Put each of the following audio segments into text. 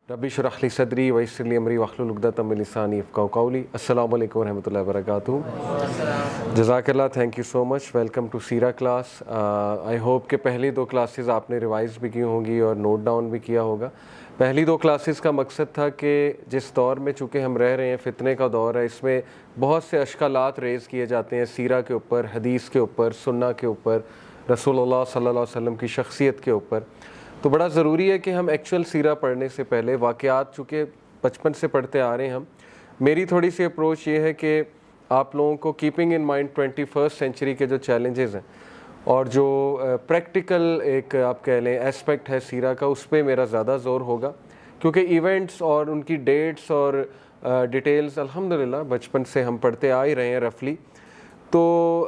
ربی اشرح لی صدری ویسر لی امری واحلل عقدۃ من لسانی یفقہوا قولی. السلام علیکم ورحمۃ اللہ وبرکاتہ. جزاک اللہ, thank you so much. Welcome to سیرہ کلاس. آئی ہوپ کہ پہلی دو کلاسز آپ نے ریوائز بھی کی ہوں گی اور نوٹ ڈاؤن بھی کیا ہوگا. پہلی دو کلاسز کا مقصد تھا کہ جس دور میں چونکہ ہم رہ رہے ہیں, فتنے کا دور ہے, اس میں بہت سے اشکالات ریز کیے جاتے ہیں سیرہ کے اوپر, حدیث کے اوپر, سنہ کے اوپر, رسول اللہ صلی اللہ علیہ وسلم کی شخصیت کے اوپر. تو بڑا ضروری ہے کہ ہم ایکچوئل سیرہ پڑھنے سے پہلے واقعات چونکہ بچپن سے پڑھتے آ رہے ہیں ہم, میری تھوڑی سی اپروچ یہ ہے کہ آپ لوگوں کو keeping in mind 21st century کے جو چیلنجز ہیں اور جو پریکٹیکل ایک آپ کہہ لیں اسپیکٹ ہے سیرہ کا, اس پہ میرا زیادہ زور ہوگا, کیونکہ ایونٹس اور ان کی ڈیٹس اور ڈیٹیلز الحمدللہ بچپن سے ہم پڑھتے آ ہی رہے ہیں رفلی. تو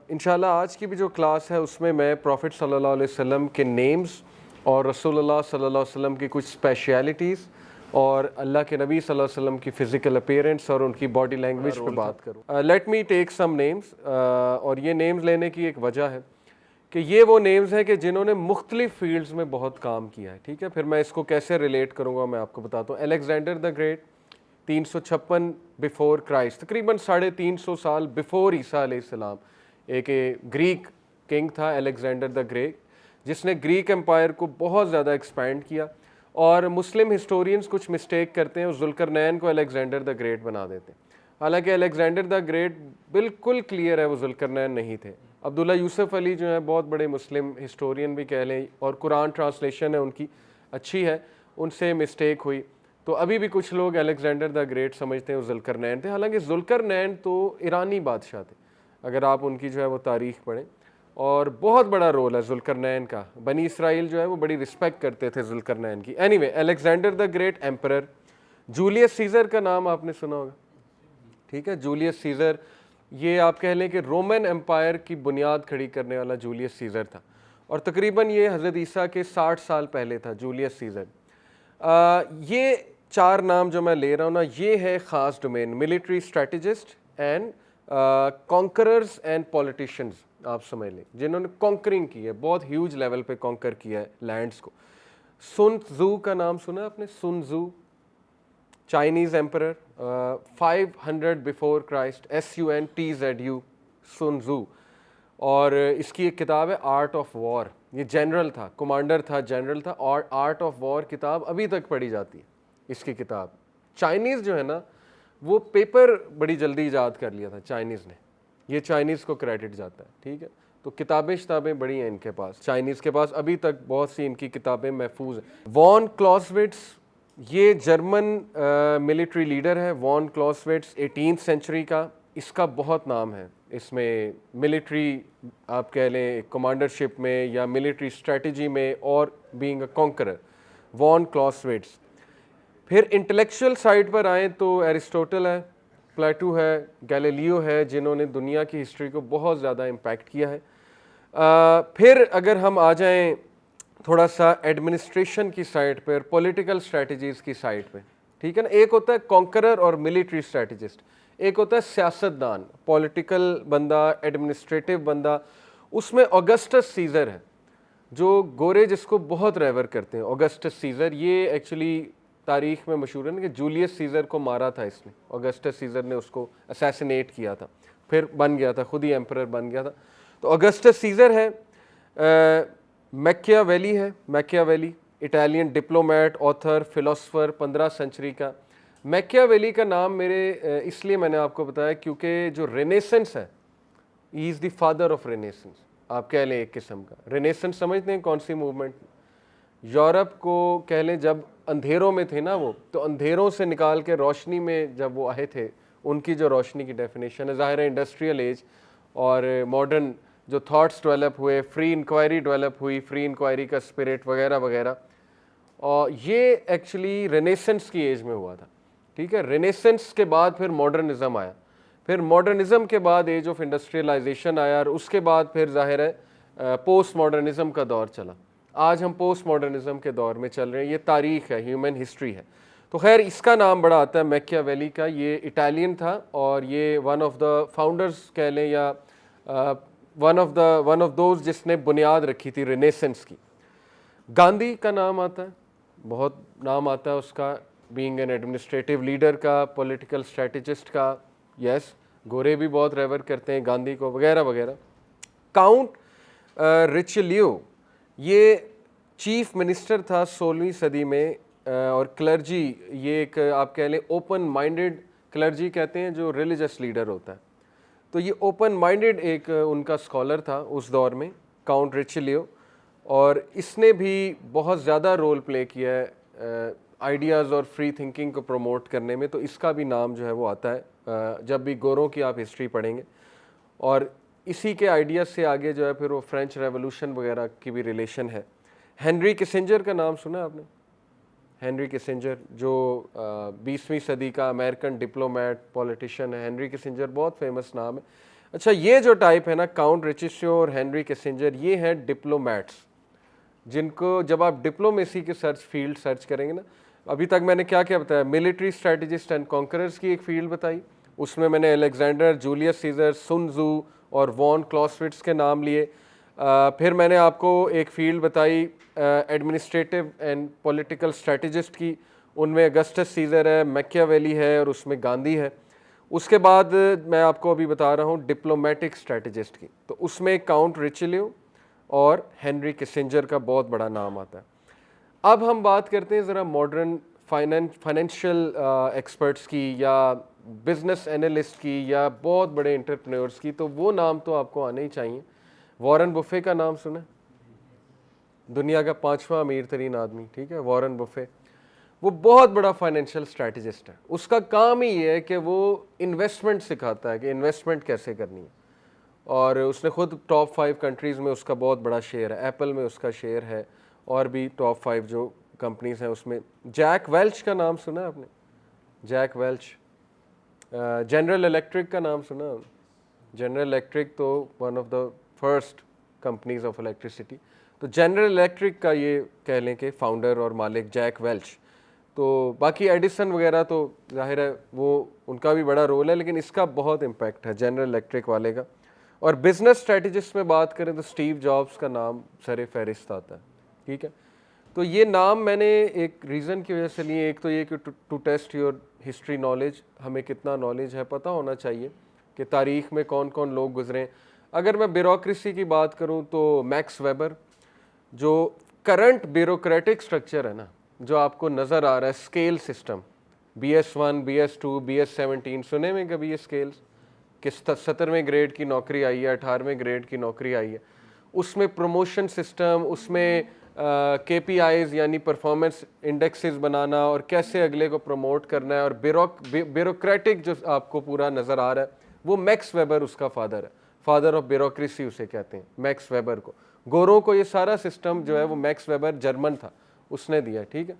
انشاءاللہ آج کی بھی جو کلاس ہے اس میں میں پروفٹ صلی اللہ علیہ وسلم کے نیمز اور رسول اللہ صلی اللہ علیہ وسلم کی کچھ اسپیشیلٹیز اور اللہ کے نبی صلی اللہ علیہ وسلم کی فزیکل اپیرنس اور ان کی باڈی لینگویج پہ بات کروں. لیٹ می ٹیک سم نیمز, اور یہ نیمز لینے کی ایک وجہ ہے کہ یہ وہ نیمز ہیں کہ جنہوں نے مختلف فیلڈز میں بہت کام کیا ہے. ٹھیک ہے, پھر میں اس کو کیسے ریلیٹ کروں گا میں آپ کو بتاتا ہوں. Alexander the great 356 before Christ, تقریباً 350 سال بیفور عیسیٰ علیہ السلام, ایک گریک کنگ تھا الیگزینڈر دا گریٹ, جس نے گریک امپائر کو بہت زیادہ ایکسپینڈ کیا. اور مسلم ہسٹورینز کچھ مسٹیک کرتے ہیں, ذوالقرنین کو الیگزینڈر دا گریٹ بنا دیتے ہیں, حالانکہ الیگزینڈر دا گریٹ بالکل کلیئر ہے وہ ذوالقرنین نہیں تھے. عبداللہ یوسف علی جو ہیں بہت بڑے مسلم ہسٹورین بھی کہہ لیں, اور قرآن ٹرانسلیشن ہے ان کی اچھی ہے, ان سے مسٹیک ہوئی. تو ابھی بھی کچھ لوگ الیگزینڈر دا گریٹ سمجھتے ہیں وہ ذوالقرنین تھے, حالانکہ ذوالقرنین تو ایرانی بادشاہ تھے اگر آپ ان کی جو ہے وہ تاریخ پڑھیں, اور بہت بڑا رول ہے ذوالقرنین کا. بنی اسرائیل جو ہے وہ بڑی رسپیکٹ کرتے تھے ذوالقرنین کی. Anyway, Alexander the great emperor. Julius Caesar کا نام آپ نے سنا ہوگا, ٹھیک ہے, جولیس سیزر یہ آپ کہہ لیں کہ رومن امپائر کی بنیاد کھڑی کرنے والا جولیس سیزر تھا, اور تقریباً یہ حضرت عیسیٰ کے 60 سال پہلے تھا جولیس سیزر. یہ چار نام جو میں لے رہا ہوں نا, یہ ہے خاص domain, military strategist and conquerors and politicians, آپ سمجھ لیں جنہوں نے کانکرنگ کی ہے, بہت ہیوج لیول پہ کانکر کیا ہے لینڈز کو. سن تزو کا نام سنا آپ نے, Sun Tzu, Chinese emperor, 500 before Christ, SUNTZU, Sun Tzu. اور اس کی ایک کتاب ہے آرٹ آف وار, یہ جنرل تھا, کمانڈر تھا, جنرل تھا, اور آرٹ آف وار کتاب ابھی تک پڑھی جاتی ہے اس کی کتاب. چائنیز جو ہے نا وہ پیپر بڑی جلدی ایجاد کر لیا تھا چائنیز نے, یہ چائنیز کو کریڈٹ جاتا ہے. ٹھیک ہے, تو کتابیں بڑی ہیں ان کے پاس, چائنیز کے پاس ابھی تک بہت سی ان کی کتابیں محفوظ ہیں. وان کلاسوٹس, یہ جرمن ملٹری لیڈر ہے. وان کلاسوٹس 18th سینچری کا, اس کا بہت نام ہے اس میں, ملٹری آپ کہہ لیں کمانڈرشپ میں یا ملٹری اسٹریٹجی میں, اور بینگ اے کانکرر, وان کلاسوٹس. پھر انٹلیکچوئل سائڈ پر آئیں تو ایرسٹوٹل ہے, پلیٹو ہے, گیلیلیو ہے, جنہوں نے دنیا کی ہسٹری کو بہت زیادہ امپیکٹ کیا ہے. پھر اگر ہم آ جائیں تھوڑا سا ایڈمنسٹریشن کی سائڈ پر, پولیٹیکل اسٹریٹجیز کی سائڈ پہ, ٹھیک ہے نا, ایک ہوتا ہے کانکرر اور ملٹری اسٹریٹجسٹ, ایک ہوتا ہے سیاست دان, پولیٹیکل بندہ, ایڈمنسٹریٹو بندہ. اس میں آگسٹس سیزر ہے جو گورے جس کو بہت ریور کرتے ہیں, آگسٹس سیزر. یہ ایکچولی تاریخ میں مشہور ہے نا کہ جولیس سیزر کو مارا تھا اس نے, آگسٹس سیزر نے اس کو اسیسینیٹ کیا تھا, پھر بن گیا تھا, خود ہی ایمپرر بن گیا تھا. تو آگسٹس سیزر ہے. میکیاویلی ہے, Machiavelli Italian diplomat, author, philosopher, 15 century کا. میکیاویلی کا نام میرے اس لیے میں نے آپ کو بتایا کیونکہ جو رینیسنس ہے, ہی از دی فادر آف رینیسنس, آپ کہہ لیں ایک قسم کا. رینیسنس سمجھتے ہیں کون سی موومنٹ؟ یورپ کو کہہ لیں جب اندھیروں میں تھے نا وہ, تو اندھیروں سے نکال کے روشنی میں جب وہ آئے تھے, ان کی جو روشنی کی ڈیفینیشن ہے, ظاہر ہے انڈسٹریل ایج اور ماڈرن جو تھاٹس ڈیولپ ہوئے, فری انکوائری ڈیولپ ہوئی, فری انکوائری کا اسپرٹ وغیرہ وغیرہ, اور یہ ایکچولی رینیسنس کی ایج میں ہوا تھا. ٹھیک ہے, رینیسنس کے بعد پھر ماڈرنزم آیا, پھر ماڈرنزم کے بعد ایج آف انڈسٹریلائزیشن آیا, اور اس کے بعد پھر ظاہر ہے پوسٹ ماڈرنزم کا دور چلا. آج ہم پوسٹ ماڈرنزم کے دور میں چل رہے ہیں, یہ تاریخ ہے, ہیومن ہسٹری ہے. تو خیر اس کا نام بڑا آتا ہے میکیاویلی کا, یہ اٹالین تھا, اور یہ ون آف دا فاؤنڈرز کہہ لیں, یا ون آف دوز جس نے بنیاد رکھی تھی رینیسنس کی. گاندھی کا نام آتا ہے, بہت نام آتا ہے اس کا, بینگ این ایڈمنسٹریٹو لیڈر کا, پولیٹیکل اسٹریٹجسٹ کا, یس گورے بھی بہت ریور کرتے ہیں گاندھی کو وغیرہ وغیرہ. کاؤنٹ ریچلیو یہ چیف منسٹر تھا 16ویں صدی میں, اور کلرجی یہ ایک آپ کہہ لیں اوپن مائنڈیڈ کلرجی کہتے ہیں جو ریلیجس لیڈر ہوتا ہے, تو یہ اوپن مائنڈیڈ ایک ان کا اسکالر تھا اس دور میں کاؤنٹ ریچلیو, اور اس نے بھی بہت زیادہ رول پلے کیا ہے آئیڈیاز اور فری تھنکنگ کو پروموٹ کرنے میں, تو اس کا بھی نام جو ہے وہ آتا ہے جب بھی گوروں کی آپ ہسٹری پڑھیں گے. اور اسی کے آئیڈیاز سے آگے جو ہے پھر وہ فرینچ ریولوشن وغیرہ کی بھی ریلیشن ہے. ہنری کسنجر کا نام سنا آپ نے؟ ہنری کسنجر جو 20ویں صدی کا امریکن ڈپلومیٹ پولیٹیشین ہے, ہنری کسنجر بہت فیمس نام ہے. اچھا یہ جو ٹائپ ہے نا کاؤنٹ ریچلیو اور ہنری کسنجر, یہ ہیں ڈپلومیٹس جن کو جب آپ ڈپلومیسی کے فیلڈ سرچ کریں گے نا, ابھی تک میں نے کیا کیا بتایا, ملٹری اسٹریٹجسٹ اینڈ کانکررز کی ایک فیلڈ بتائی, اس میں نے الیگزینڈر, جولیس سیزر, سن زو اور وان کلاسوٹس کے نام لیے. پھر میں نے آپ کو ایک فیلڈ بتائی ایڈمنسٹریٹو اینڈ پولیٹیکل اسٹریٹجسٹ کی, ان میں اگسٹس سیزر ہے, میکیاویلی ہے, اور اس میں گاندھی ہے. اس کے بعد میں آپ کو ابھی بتا رہا ہوں ڈپلومیٹک اسٹریٹجسٹ کی, تو اس میں کاؤنٹ ریچلیو اور ہنری کسنجر کا بہت بڑا نام آتا ہے. اب ہم بات کرتے ہیں ذرا ماڈرن فائنینشیل ایکسپرٹس کی یا بزنس انالسٹ کی یا بہت بڑے انٹرپرینورس کی, تو وہ نام تو آپ کو آنے ہی چاہیے. وارن بفے کا نام سنا؟ دنیا کا 5واں امیر ترین آدمی, ٹھیک ہے, وارن بفے. وہ بہت بڑا فائنینشیل اسٹریٹجسٹ ہے. اس کا کام ہی یہ ہے کہ وہ انویسٹمنٹ سکھاتا ہے کہ انویسٹمنٹ کیسے کرنی ہے, اور اس نے خود ٹاپ 5 کنٹریز میں اس کا بہت بڑا شیئر ہے. ایپل میں اس کا شیئر ہے, اور بھی ٹاپ 5 جو کمپنیز ہیں اس میں. جیک ویلچ کا نام سنا آپ نے؟ جیک ویلچ. جنرل الیکٹرک کا نام سنا؟ جنرل الیکٹرک تو one of the first companies of electricity. تو جنرل الیکٹرک کا یہ کہہ لیں کہ فاؤنڈر اور مالک جیک ویلچ. تو باقی ایڈیسن وغیرہ تو ظاہر ہے وہ ان کا بھی بڑا رول ہے, لیکن اس کا بہت امپیکٹ ہے جنرل الیکٹرک والے کا. اور بزنس اسٹریٹجسٹ میں بات کریں تو اسٹیو جابس کا نام سر فہرست آتا ہے, ٹھیک ہے. تو یہ نام میں نے ایک ریزن کی وجہ سے لیے, ایک تو یہ کہ to test your history knowledge, ہمیں کتنا نالج ہے پتہ ہونا چاہیے کہ تاریخ میں کون کون لوگ گزرے. اگر میں بیوروکریسی کی بات کروں تو میکس ویبر, جو کرنٹ بیوروکریٹک سٹرکچر ہے نا جو آپ کو نظر آ رہا ہے, scale system, BS1 BS2 BS17 سنے میں کبھی یہ اسکیلس کہ 17ویں گریڈ کی نوکری آئی ہے, 18ویں گریڈ کی نوکری آئی ہے, اس میں پروموشن سسٹم, اس میں KPIs یعنی پرفارمنس انڈیکسز بنانا اور کیسے اگلے کو پروموٹ کرنا ہے, اور بیوروکریٹک جو آپ کو پورا نظر آ رہا ہے, وہ میکس ویبر اس کا فادر ہے. فادر آف بیوروکریسی اسے کہتے ہیں, میکس ویبر کو. گوروں کو یہ سارا سسٹم جو ہے وہ میکس ویبر جرمن تھا, اس نے دیا, ٹھیک ہے.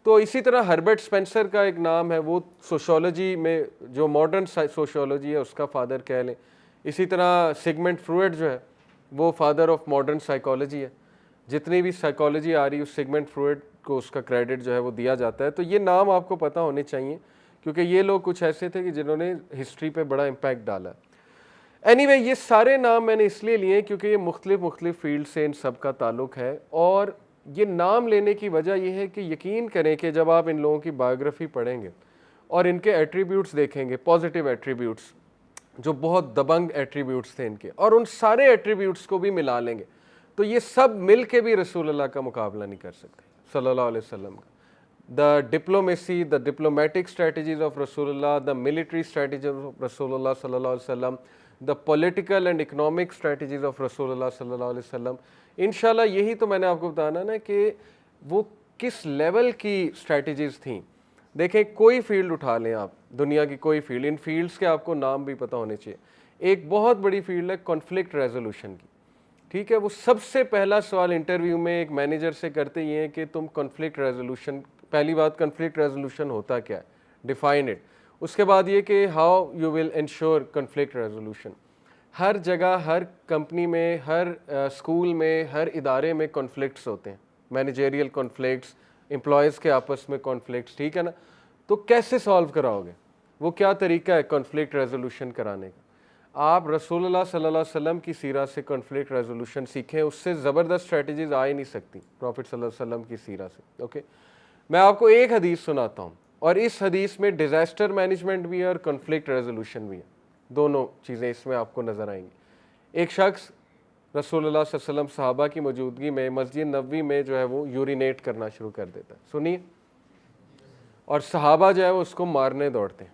تو اسی طرح ہربرٹ اسپینسر کا ایک نام ہے, وہ سوشولوجی میں جو ماڈرن سوشولوجی ہے اس کا فادر کہہ لیں. اسی طرح سگمنڈ فروئڈ جو ہے وہ فادر آف ماڈرن سائیکالوجی ہے. جتنی بھی سائیکالوجی آ رہی ہے سگمنڈ فروئڈ کو اس کا کریڈٹ جو ہے وہ دیا جاتا ہے. تو یہ نام آپ کو پتہ ہونے چاہیے کیونکہ یہ لوگ کچھ ایسے تھے کہ جنہوں نے ہسٹری پہ بڑا امپیکٹ ڈالا. اینی وے یہ سارے نام میں نے اس لیے لیے کیونکہ یہ مختلف فیلڈ سے ان سب کا تعلق ہے, اور یہ نام لینے کی وجہ یہ ہے کہ یقین کریں کہ جب آپ ان لوگوں کی بایوگرافی پڑھیں گے اور ان کے ایٹریبیوٹس دیکھیں گے, پازیٹیو ایٹریبیوٹس جو بہت دبنگ ایٹریبیوٹس تھے ان کے, اور ان سارے ایٹریبیوٹس کو بھی ملا لیں گے, تو یہ سب مل کے بھی رسول اللہ کا مقابلہ نہیں کر سکتے صلی اللہ علیہ وسلم کا. The diplomacy, the diplomatic strategies of رسول اللہ, دا ملٹری اسٹریٹجیز آف رسول اللہ صلی اللہ علیہ وسلم, the political and economic strategies of رسول اللہ صلی اللہ علیہ وسلم. انشاءاللہ یہی تو میں نے آپ کو بتانا نا کہ وہ کس لیول کی اسٹریٹجیز تھیں. دیکھیں کوئی فیلڈ اٹھا لیں آپ, دنیا کی کوئی فیلڈ, ان فیلڈس کے آپ کو نام بھی پتہ ہونے چاہیے. ایک بہت بڑی فیلڈ ہے کنفلکٹ ریزولوشن کی, ٹھیک ہے. وہ سب سے پہلا سوال انٹرویو میں ایک مینیجر سے کرتے ہی ہیں کہ تم کنفلکٹ ریزولوشن, پہلی بات کنفلکٹ ریزولوشن ہوتا کیا ہے, ڈیفائن اٹ. اس کے بعد یہ کہ how you will ensure conflict resolution. ہر جگہ, ہر کمپنی میں, ہر اسکول میں, ہر ادارے میں کنفلکٹس ہوتے ہیں, مینیجریل کنفلکٹس, امپلائیز کے آپس میں کنفلکٹس, ٹھیک ہے نا. تو کیسے سالو کراؤ گے, وہ کیا طریقہ ہے کنفلکٹ ریزولوشن کرانے کا. آپ رسول اللہ صلی اللہ علیہ وسلم کی سیرت سے کنفلکٹ ریزولوشن سیکھیں, اس سے زبردست اسٹریٹجیز آ ہی نہیں سکتی پروفٹ صلی اللہ علیہ وسلم کی سیرت سے. اوکے, میں آپ کو ایک حدیث سناتا ہوں, اور اس حدیث میں ڈیزاسٹر مینجمنٹ بھی ہے اور کنفلکٹ ریزولوشن بھی ہے, دونوں چیزیں اس میں آپ کو نظر آئیں گی. ایک شخص رسول اللہ صلی اللہ علیہ وسلم صحابہ کی موجودگی میں مسجد نبوی میں جو ہے وہ یورینیٹ کرنا شروع کر دیتا ہے, سنیے, اور صحابہ جو ہے وہ اس کو مارنے دوڑتے ہیں.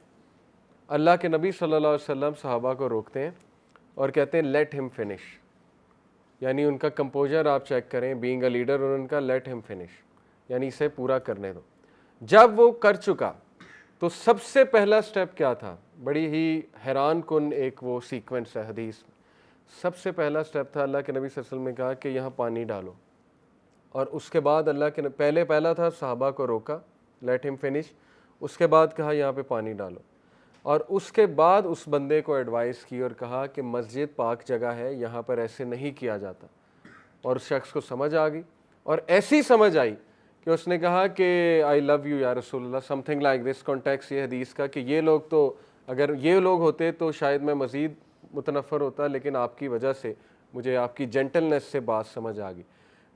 اللہ کے نبی صلی اللہ علیہ وسلم صحابہ کو روکتے ہیں اور کہتے ہیں لیٹ ہم فنش, یعنی ان کا کمپوزر آپ چیک کریں, بینگ اے لیڈر, اور ان کا لیٹ ہم فنش, یعنی اسے پورا کرنے دو. جب وہ کر چکا تو سب سے پہلا سٹیپ کیا تھا؟ بڑی ہی حیران کن ایک وہ سیکوینس ہے حدیث میں. سب سے پہلا سٹیپ تھا, اللہ کے نبی صلی اللہ علیہ وسلم نے کہا کہ یہاں پانی ڈالو, اور اس کے بعد اللہ کے پہلا تھا صحابہ کو روکا, لیٹ ہم فنش, اس کے بعد کہا یہاں پہ پانی ڈالو, اور اس کے بعد اس بندے کو ایڈوائز کی اور کہا کہ مسجد پاک جگہ ہے, یہاں پر ایسے نہیں کیا جاتا. اور اس شخص کو سمجھ آ گئی, اور ایسی سمجھ آئی کہ اس نے کہا کہ آئی لو یو یا رسول اللہ, something like this, context یہ حدیث کا کہ یہ لوگ تو, اگر یہ لوگ ہوتے تو شاید میں مزید متنفر ہوتا, لیکن آپ کی وجہ سے مجھے آپ کی جینٹلنس سے بات سمجھ آ گئی.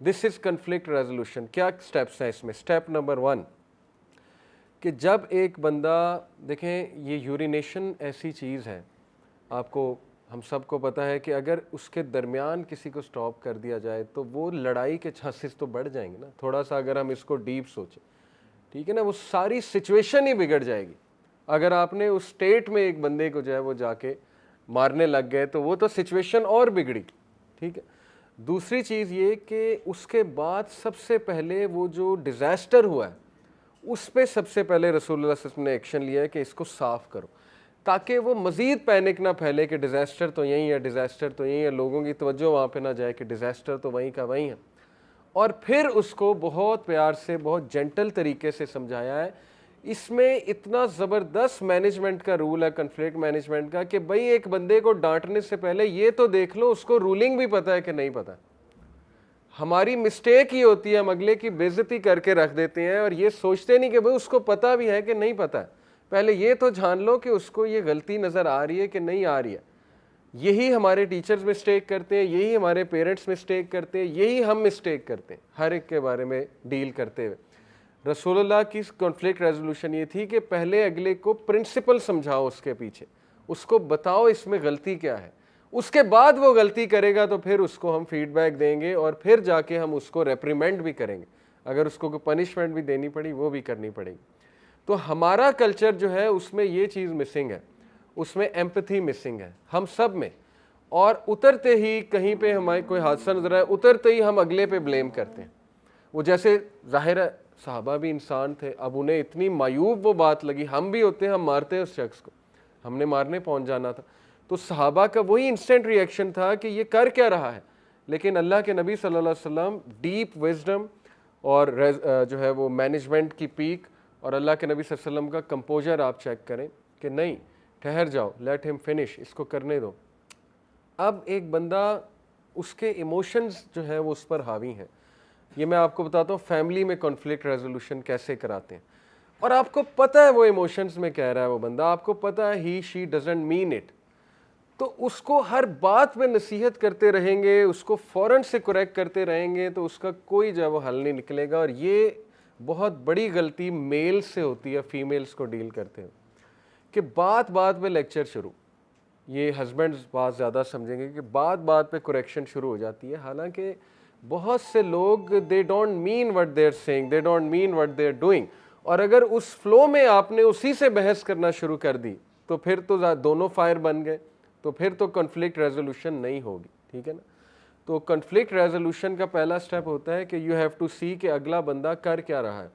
دس از کنفلکٹ ریزولوشن. کیا سٹیپس ہیں اس میں؟ سٹیپ نمبر 1 کہ جب ایک بندہ, دیکھیں یہ یورینیشن ایسی چیز ہے, آپ کو ہم سب کو پتہ ہے کہ اگر اس کے درمیان کسی کو سٹاپ کر دیا جائے تو وہ لڑائی کے چانسز تو بڑھ جائیں گے نا. تھوڑا سا اگر ہم اس کو ڈیپ سوچیں, ٹھیک ہے نا, وہ ساری سچویشن ہی بگڑ جائے گی. اگر آپ نے اس اسٹیٹ میں ایک بندے کو جو ہے وہ جا کے مارنے لگ گئے تو وہ تو سچویشن اور بگڑی, ٹھیک ہے. دوسری چیز یہ کہ اس کے بعد سب سے پہلے وہ جو ڈیزاسٹر ہوا ہے اس پہ سب سے پہلے رسول اللہ صلی اللہ علیہ وسلم نے ایکشن لیا ہے کہ اس کو صاف کرو, تاکہ وہ مزید پینک نہ پھیلے کہ ڈیزاسٹر تو یہیں ہے, ڈیزاسٹر تو یہیں ہے, لوگوں کی توجہ وہاں پہ نہ جائے کہ ڈیزاسٹر تو وہیں کا وہیں ہے. اور پھر اس کو بہت پیار سے, بہت جینٹل طریقے سے سمجھایا ہے. اس میں اتنا زبردست مینجمنٹ کا رول ہے, کنفلکٹ مینجمنٹ کا, کہ بھائی ایک بندے کو ڈانٹنے سے پہلے یہ تو دیکھ لو اس کو رولنگ بھی پتہ ہے کہ نہیں پتہ. ہماری مسٹیک ہی ہوتی ہے, ہم اگلے کی بے عزتی کر کے رکھ دیتے ہیں اور یہ سوچتے نہیں کہ بھائی اس کو پتہ بھی ہے کہ نہیں پتہ ہے. پہلے یہ تو جان لو کہ اس کو یہ غلطی نظر آ رہی ہے کہ نہیں آ رہی ہے. یہی ہمارے ٹیچرز مسٹیک کرتے ہیں, یہی ہمارے پیرنٹس مسٹیک کرتے ہیں, یہی ہم مسٹیک کرتے ہیں ہر ایک کے بارے میں ڈیل کرتے ہوئے. رسول اللہ کی کنفلکٹ ریزولوشن یہ تھی کہ پہلے اگلے کو پرنسپل سمجھاؤ, اس کے پیچھے اس کو بتاؤ اس میں غلطی کیا ہے, اس کے بعد وہ غلطی کرے گا تو پھر اس کو ہم فیڈ بیک دیں گے اور پھر جا کے ہم اس کو ریپریمنڈ بھی کریں گے, اگر اس کو کوئی پنشمنٹ بھی دینی پڑی وہ بھی کرنی پڑے گی. تو ہمارا کلچر جو ہے اس میں یہ چیز مسنگ ہے, اس میں ایمپتھی مسنگ ہے ہم سب میں. اور اترتے ہی کہیں پہ ہمیں کوئی حادثہ نظر آئے, اترتے ہی ہم اگلے پہ بلیم کرتے ہیں. وہ جیسے ظاہر ہے صحابہ بھی انسان تھے, اب انہیں اتنی معیوب وہ بات لگی, ہم بھی ہوتے ہیں, ہم مارتے ہیں اس شخص کو, ہم نے مارنے پہنچ جانا تھا. تو صحابہ کا وہی انسٹنٹ ری ایکشن تھا کہ یہ کر کیا رہا ہے, لیکن اللہ کے نبی صلی اللہ علیہ وسلم ڈیپ وزڈم اور جو ہے وہ مینجمنٹ کی پیک, اور اللہ کے نبی صلی اللہ علیہ وسلم کا کمپوزر آپ چیک کریں کہ نہیں, ٹھہر جاؤ, لیٹ ہم فنش, اس کو کرنے دو. اب ایک بندہ, اس کے ایموشنز جو ہیں وہ اس پر حاوی ہیں. یہ میں آپ کو بتاتا ہوں فیملی میں کنفلکٹ ریزولوشن کیسے کراتے ہیں, اور آپ کو پتہ ہے وہ ایموشنز میں کہہ رہا ہے وہ بندہ, آپ کو پتہ ہے ہی شی ڈزنٹ مین اٹ, تو اس کو ہر بات میں نصیحت کرتے رہیں گے, اس کو فوراً سے کریکٹ کرتے رہیں گے تو اس کا کوئی جو ہے وہ حل نہیں نکلے گا. اور یہ بہت بڑی غلطی میل سے ہوتی ہے فیمیلز کو ڈیل کرتے ہیں کہ بات بات پہ لیکچر شروع. یہ ہسبینڈز بات زیادہ سمجھیں گے کہ بات بات پہ کریکشن شروع ہو جاتی ہے, حالانکہ بہت سے لوگ they don't mean what they are seeing, they don't mean what they are doing. اور اگر اس فلو میں آپ نے اسی سے بحث کرنا شروع کر دی تو پھر تو دونوں فائر بن گئے, تو پھر تو کنفلکٹ ریزولوشن نہیں ہوگی, ٹھیک ہے نا. تو کنفلکٹ ریزولوشن کا پہلا سٹیپ ہوتا ہے کہ یو ہیو ٹو سی کہ اگلا بندہ کر کیا رہا ہے,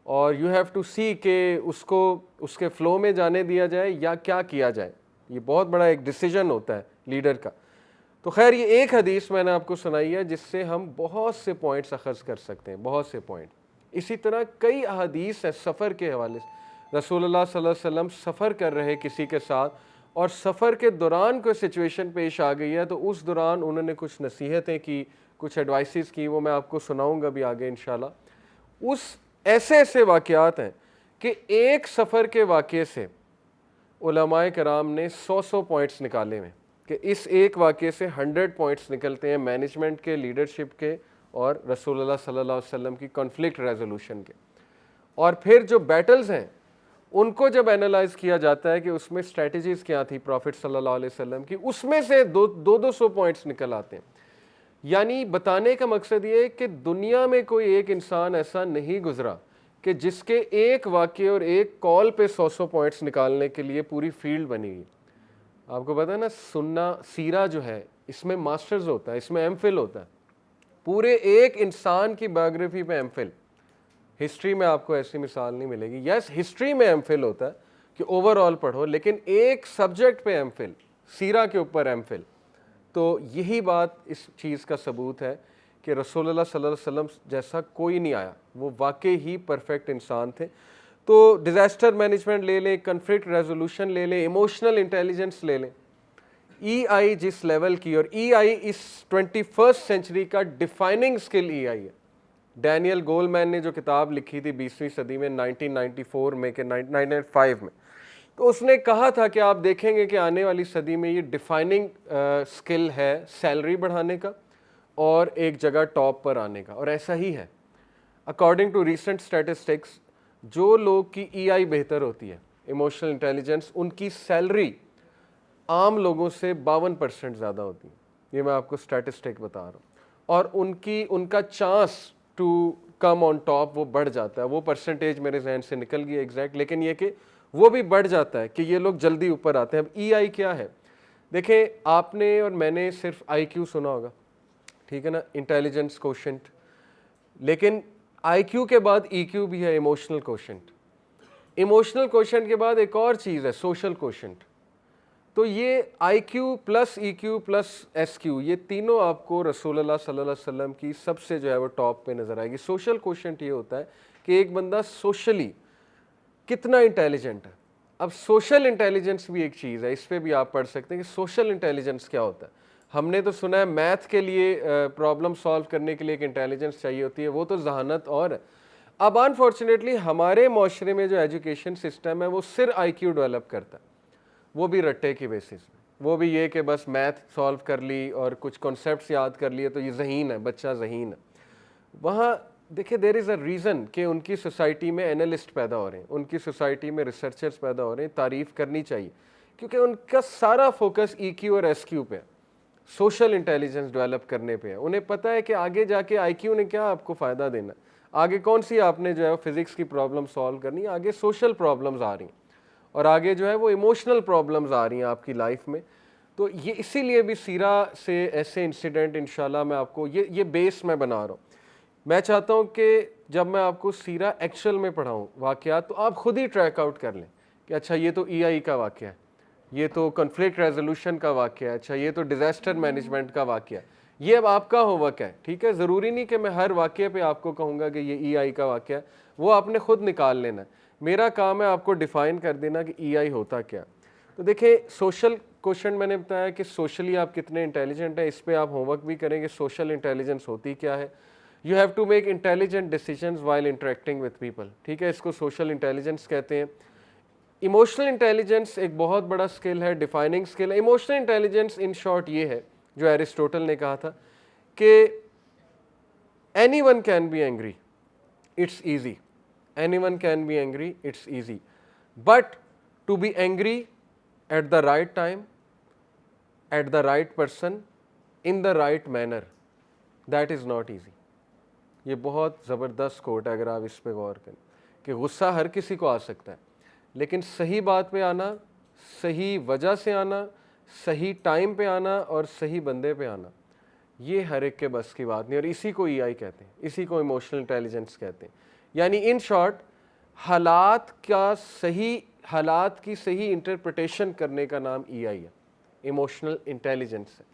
اور یو ہیو ٹو سی کہ اس کو اس کے فلو میں جانے دیا جائے یا کیا کیا جائے. یہ بہت بڑا ایک ڈیسیجن ہوتا ہے لیڈر کا. تو خیر یہ ایک حدیث میں نے آپ کو سنائی ہے جس سے ہم بہت سے پوائنٹس اخذ کر سکتے ہیں, بہت سے پوائنٹ. اسی طرح کئی احادیث ہیں سفر کے حوالے سے. رسول اللہ صلی اللہ علیہ وسلم سفر کر رہے کسی کے ساتھ, اور سفر کے دوران کوئی سچویشن پیش آ گئی ہے تو اس دوران انہوں نے کچھ نصیحتیں کی, کچھ ایڈوائسز کی, وہ میں آپ کو سناؤں گا بھی آگے انشاءاللہ. اس ایسے ایسے واقعات ہیں کہ ایک سفر کے واقعے سے علماء کرام نے 100 پوائنٹس نکالے ہیں, کہ اس ایک واقعے سے 100 پوائنٹس نکلتے ہیں مینجمنٹ کے, لیڈرشپ کے, اور رسول اللہ صلی اللہ علیہ وسلم کی کنفلکٹ ریزولوشن کے. اور پھر جو بیٹلز ہیں ان کو جب اینالائز کیا جاتا ہے کہ اس میں اسٹریٹجیز کیا تھی پروفٹ صلی اللہ علیہ وسلم کی, اس میں سے 200 پوائنٹس نکل آتے ہیں. یعنی بتانے کا مقصد یہ ہے کہ دنیا میں کوئی ایک انسان ایسا نہیں گزرا کہ جس کے ایک واقعے اور ایک کال پہ 100 پوائنٹس نکالنے کے لیے پوری فیلڈ بنی ہوئی. آپ کو پتا ہے نا, سننا سیرہ جو ہے اس میں ماسٹرز ہوتا ہے, اس میں ایم فل ہوتا ہے, پورے ایک انسان کی بایوگرافی پہ ایم فل. ہسٹری میں آپ کو ایسی مثال نہیں ملے گی. یس, ہسٹری میں ایم فل ہوتا ہے کہ اوور آل پڑھو, لیکن ایک سبجیکٹ پہ ایم فل, سیرہ کے اوپر ایم فل. تو یہی بات اس چیز کا ثبوت ہے کہ رسول اللہ صلی اللہ علیہ وسلم جیسا کوئی نہیں آیا, وہ واقعی ہی پرفیکٹ انسان تھے. تو ڈیزاسٹر مینجمنٹ لے لیں, کنفلکٹ ریزولوشن لے لیں, ایموشنل انٹیلیجنس لے لیں, ای آئی جس لیول کی, اور ای آئی اس 21 سینچری کا ڈیفائننگ اسکل ای آئی ہے. ڈینیل گولمین نے جو کتاب لکھی تھی 20ویں صدی میں 1994 میں کہ 1995 میں, تو اس نے کہا تھا کہ آپ دیکھیں گے کہ آنے والی صدی میں یہ ڈیفائننگ اسکل ہے سیلری بڑھانے کا اور ایک جگہ ٹاپ پر آنے کا, اور ایسا ہی ہے. اکارڈنگ ٹو ریسنٹ اسٹیٹسٹکس, جو لوگ کی ای آئی بہتر ہوتی ہے, ایموشنل انٹیلیجنس, ان کی سیلری عام لوگوں سے 52% زیادہ ہوتی ہے. یہ میں آپ کو اسٹیٹسٹک بتا رہا ہوں. اور ان کا chance to come on top وہ بڑھ جاتا ہے. وہ پرسنٹیج میرے ذہن سے نکل گئی ایگزیکٹ, لیکن یہ کہ وہ بھی بڑھ جاتا ہے کہ یہ لوگ جلدی اوپر آتے ہیں. اب ای آئی کیا ہے؟ دیکھیں, آپ نے اور میں نے صرف آئی کیو سنا ہوگا, ٹھیک ہے نا, انٹیلیجنس کوشنٹ, لیکن آئی کیو کے بعد ای کیو بھی ہے, ایموشنل کوشنٹ. ایموشنل کوشنٹ کے بعد ایک اور چیز ہے سوشل کوشنٹ. تو یہ آئی کیو پلس ای کیو پلس ایس کیو, یہ تینوں آپ کو رسول اللہ صلی اللہ علیہ وسلم کی سب سے جو ہے وہ ٹاپ پہ نظر آئے گی. سوشل کوشنٹ یہ ہوتا ہے کہ ایک بندہ سوشلی کتنا انٹیلیجنٹ ہے. اب سوشل انٹیلیجنس بھی ایک چیز ہے, اس پہ بھی آپ پڑھ سکتے ہیں کہ سوشل انٹیلیجنس کیا ہوتا ہے. ہم نے تو سنا ہے میتھ کے لیے پرابلم سالو کرنے کے لیے ایک انٹیلیجنس چاہیے ہوتی ہے, وہ تو ذہانت اور ہے. اب انفارچونیٹلی ہمارے معاشرے میں جو ایجوکیشن سسٹم ہے وہ صرف آئی کیو ڈیولپ کرتا ہے, وہ بھی رٹے کی بیسس میں, وہ بھی یہ کہ بس میتھ سالو کر لی اور کچھ کنسیپٹس یاد کر لیے تو یہ ذہین ہے, بچہ ذہین ہے. وہاں دیکھیں دیر از اے ریزن کہ ان کی سوسائٹی میں انالسٹ پیدا ہو رہے ہیں, ان کی سوسائٹی میں ریسرچرز پیدا ہو رہے ہیں. تعریف کرنی چاہیے کیونکہ ان کا سارا فوکس ای کیو اور ایس کیو پہ ہے, سوشل انٹیلیجنس ڈیولپ کرنے پہ ہے. انہیں پتہ ہے کہ آگے جا کے آئی کیو نے کیا آپ کو فائدہ دینا, آگے کون سی آپ نے جو ہے فزکس کی پرابلم سالو کرنی, آگے سوشل پرابلمز آ رہی ہیں, اور آگے جو ہے وہ ایموشنل پرابلمز آ رہی ہیں آپ کی لائف میں. تو یہ اسی لیے بھی سیرہ سے ایسے انسیڈنٹ انشاءاللہ میں آپ کو یہ بیس میں بنا رہا ہوں. میں چاہتا ہوں کہ جب میں آپ کو سیرہ ایکچوئل میں پڑھاؤں واقعات, تو آپ خود ہی ٹریک آؤٹ کر لیں کہ اچھا یہ تو ای آئی کا واقعہ ہے, یہ تو کنفلکٹ ریزولوشن کا واقعہ ہے, اچھا یہ تو ڈیزاسٹر مینجمنٹ کا واقعہ ہے. یہ اب آپ کا ہوم ورک ہے, ٹھیک ہے. ضروری نہیں کہ میں ہر واقعے پہ آپ کو کہوں گا کہ یہ ای آئی کا واقعہ ہے, وہ آپ نے خود نکال لینا ہے. میرا کام ہے آپ کو ڈیفائن کر دینا کہ ای آئی ہوتا کیا. تو دیکھیں سوشل کوشچن میں نے بتایا کہ سوشلی آپ کتنے انٹیلیجنٹ ہیں, اس پہ آپ ہوم ورک بھی کریں گے. سوشل انٹیلیجنس ہوتی کیا ہے؟ You have to make intelligent decisions while interacting with people, ٹھیک ہے, اس کو سوشل انٹیلیجنس کہتے ہیں. ایموشنل انٹیلیجنس ایک بہت بڑا اسکل ہے, ڈیفائننگ اسکل ہے. ایموشنل انٹیلیجنس ان شارٹ یہ ہے جو ایرسٹوٹل نے کہا تھا کہ anyone can be angry, it's easy. Anyone can be angry, it's easy. But to be angry at the right time, at the right person, in the right manner, that is not easy. یہ بہت زبردست کوٹ ہے اگر آپ اس پہ غور کریں کہ غصہ ہر کسی کو آ سکتا ہے, لیکن صحیح بات پہ آنا, صحیح وجہ سے آنا, صحیح ٹائم پہ آنا اور صحیح بندے پہ آنا, یہ ہر ایک کے بس کی بات نہیں. اور اسی کو ای آئی کہتے ہیں, اسی کو ایموشنل انٹیلیجنس کہتے ہیں. یعنی ان شارٹ حالات کی صحیح انٹرپریٹیشن کرنے کا نام ای آئی ہے, ایموشنل انٹیلیجنس ہے.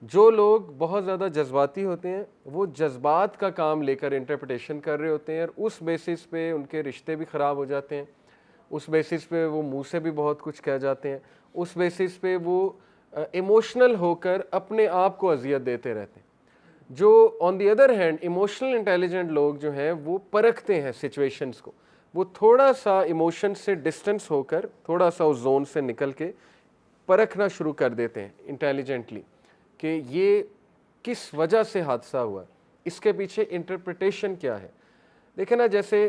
جو لوگ بہت زیادہ جذباتی ہوتے ہیں وہ جذبات کا کام لے کر انٹرپریٹیشن کر رہے ہوتے ہیں, اور اس بیسس پہ ان کے رشتے بھی خراب ہو جاتے ہیں, اس بیسس پہ وہ منہ سے بھی بہت کچھ کہہ جاتے ہیں, اس بیسس پہ وہ ایموشنل ہو کر اپنے آپ کو اذیت دیتے رہتے ہیں. جو on the other hand emotional intelligent لوگ جو ہیں وہ پرکھتے ہیں سچویشنز کو, وہ تھوڑا سا ایموشن سے ڈسٹنس ہو کر, تھوڑا سا اس زون سے نکل کے پرکھنا شروع کر دیتے ہیں انٹیلیجنٹلی کہ یہ کس وجہ سے حادثہ ہوا, اس کے پیچھے انٹرپریٹیشن کیا ہے. دیکھیں نا, جیسے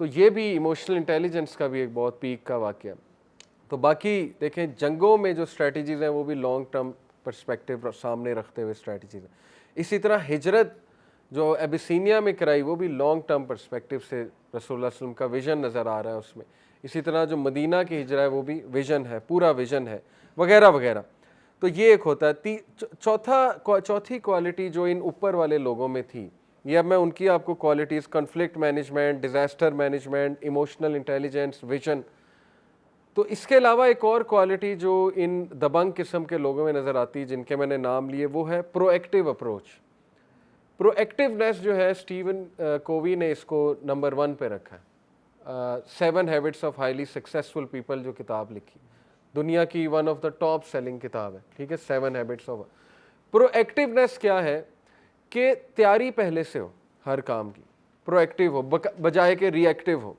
تو یہ بھی ایموشنل انٹیلیجنس کا بھی ایک بہت پیک کا واقعہ. تو باقی دیکھیں جنگوں میں جو اسٹریٹجیز ہیں وہ بھی لانگ ٹرم پرسپیکٹیو سامنے رکھتے ہوئے اسٹریٹجیز ہیں. اسی طرح ہجرت جو ایبیسینیا میں کرائی وہ بھی لانگ ٹرم پرسپیکٹیو سے رسول اللہ صلی اللہ علیہ وسلم کا ویژن نظر آ رہا ہے اس میں. اسی طرح جو مدینہ کی ہجرت ہے وہ بھی ویژن ہے, پورا ویژن ہے وغیرہ وغیرہ. تو یہ ایک ہوتا ہے. چوتھی کوالٹی جو ان اوپر والے لوگوں میں تھی, یہ اب میں ان کی آپ کو qualities, conflict management, disaster management, emotional intelligence, vision. تو اس کے علاوہ ایک اور کوالٹی جو ان دبنگ قسم کے لوگوں میں نظر آتی ہے جن کے میں نے نام لیے, وہ ہے پرو ایکٹیو اپروچ. پرو ایکٹیونیس جو ہے اسٹیون کووی نے اس کو نمبر 1 پہ رکھا ہے. 7 habits of highly successful people جو کتاب لکھی, دنیا کی one of the top selling کتاب ہے, ٹھیک ہے, 7 ہیبٹس آف. پرو ایکٹیونیس کیا ہے کہ تیاری پہلے سے ہو ہر کام کی, پرو ایکٹیو ہو بجائے کہ ری ایکٹیو ہو.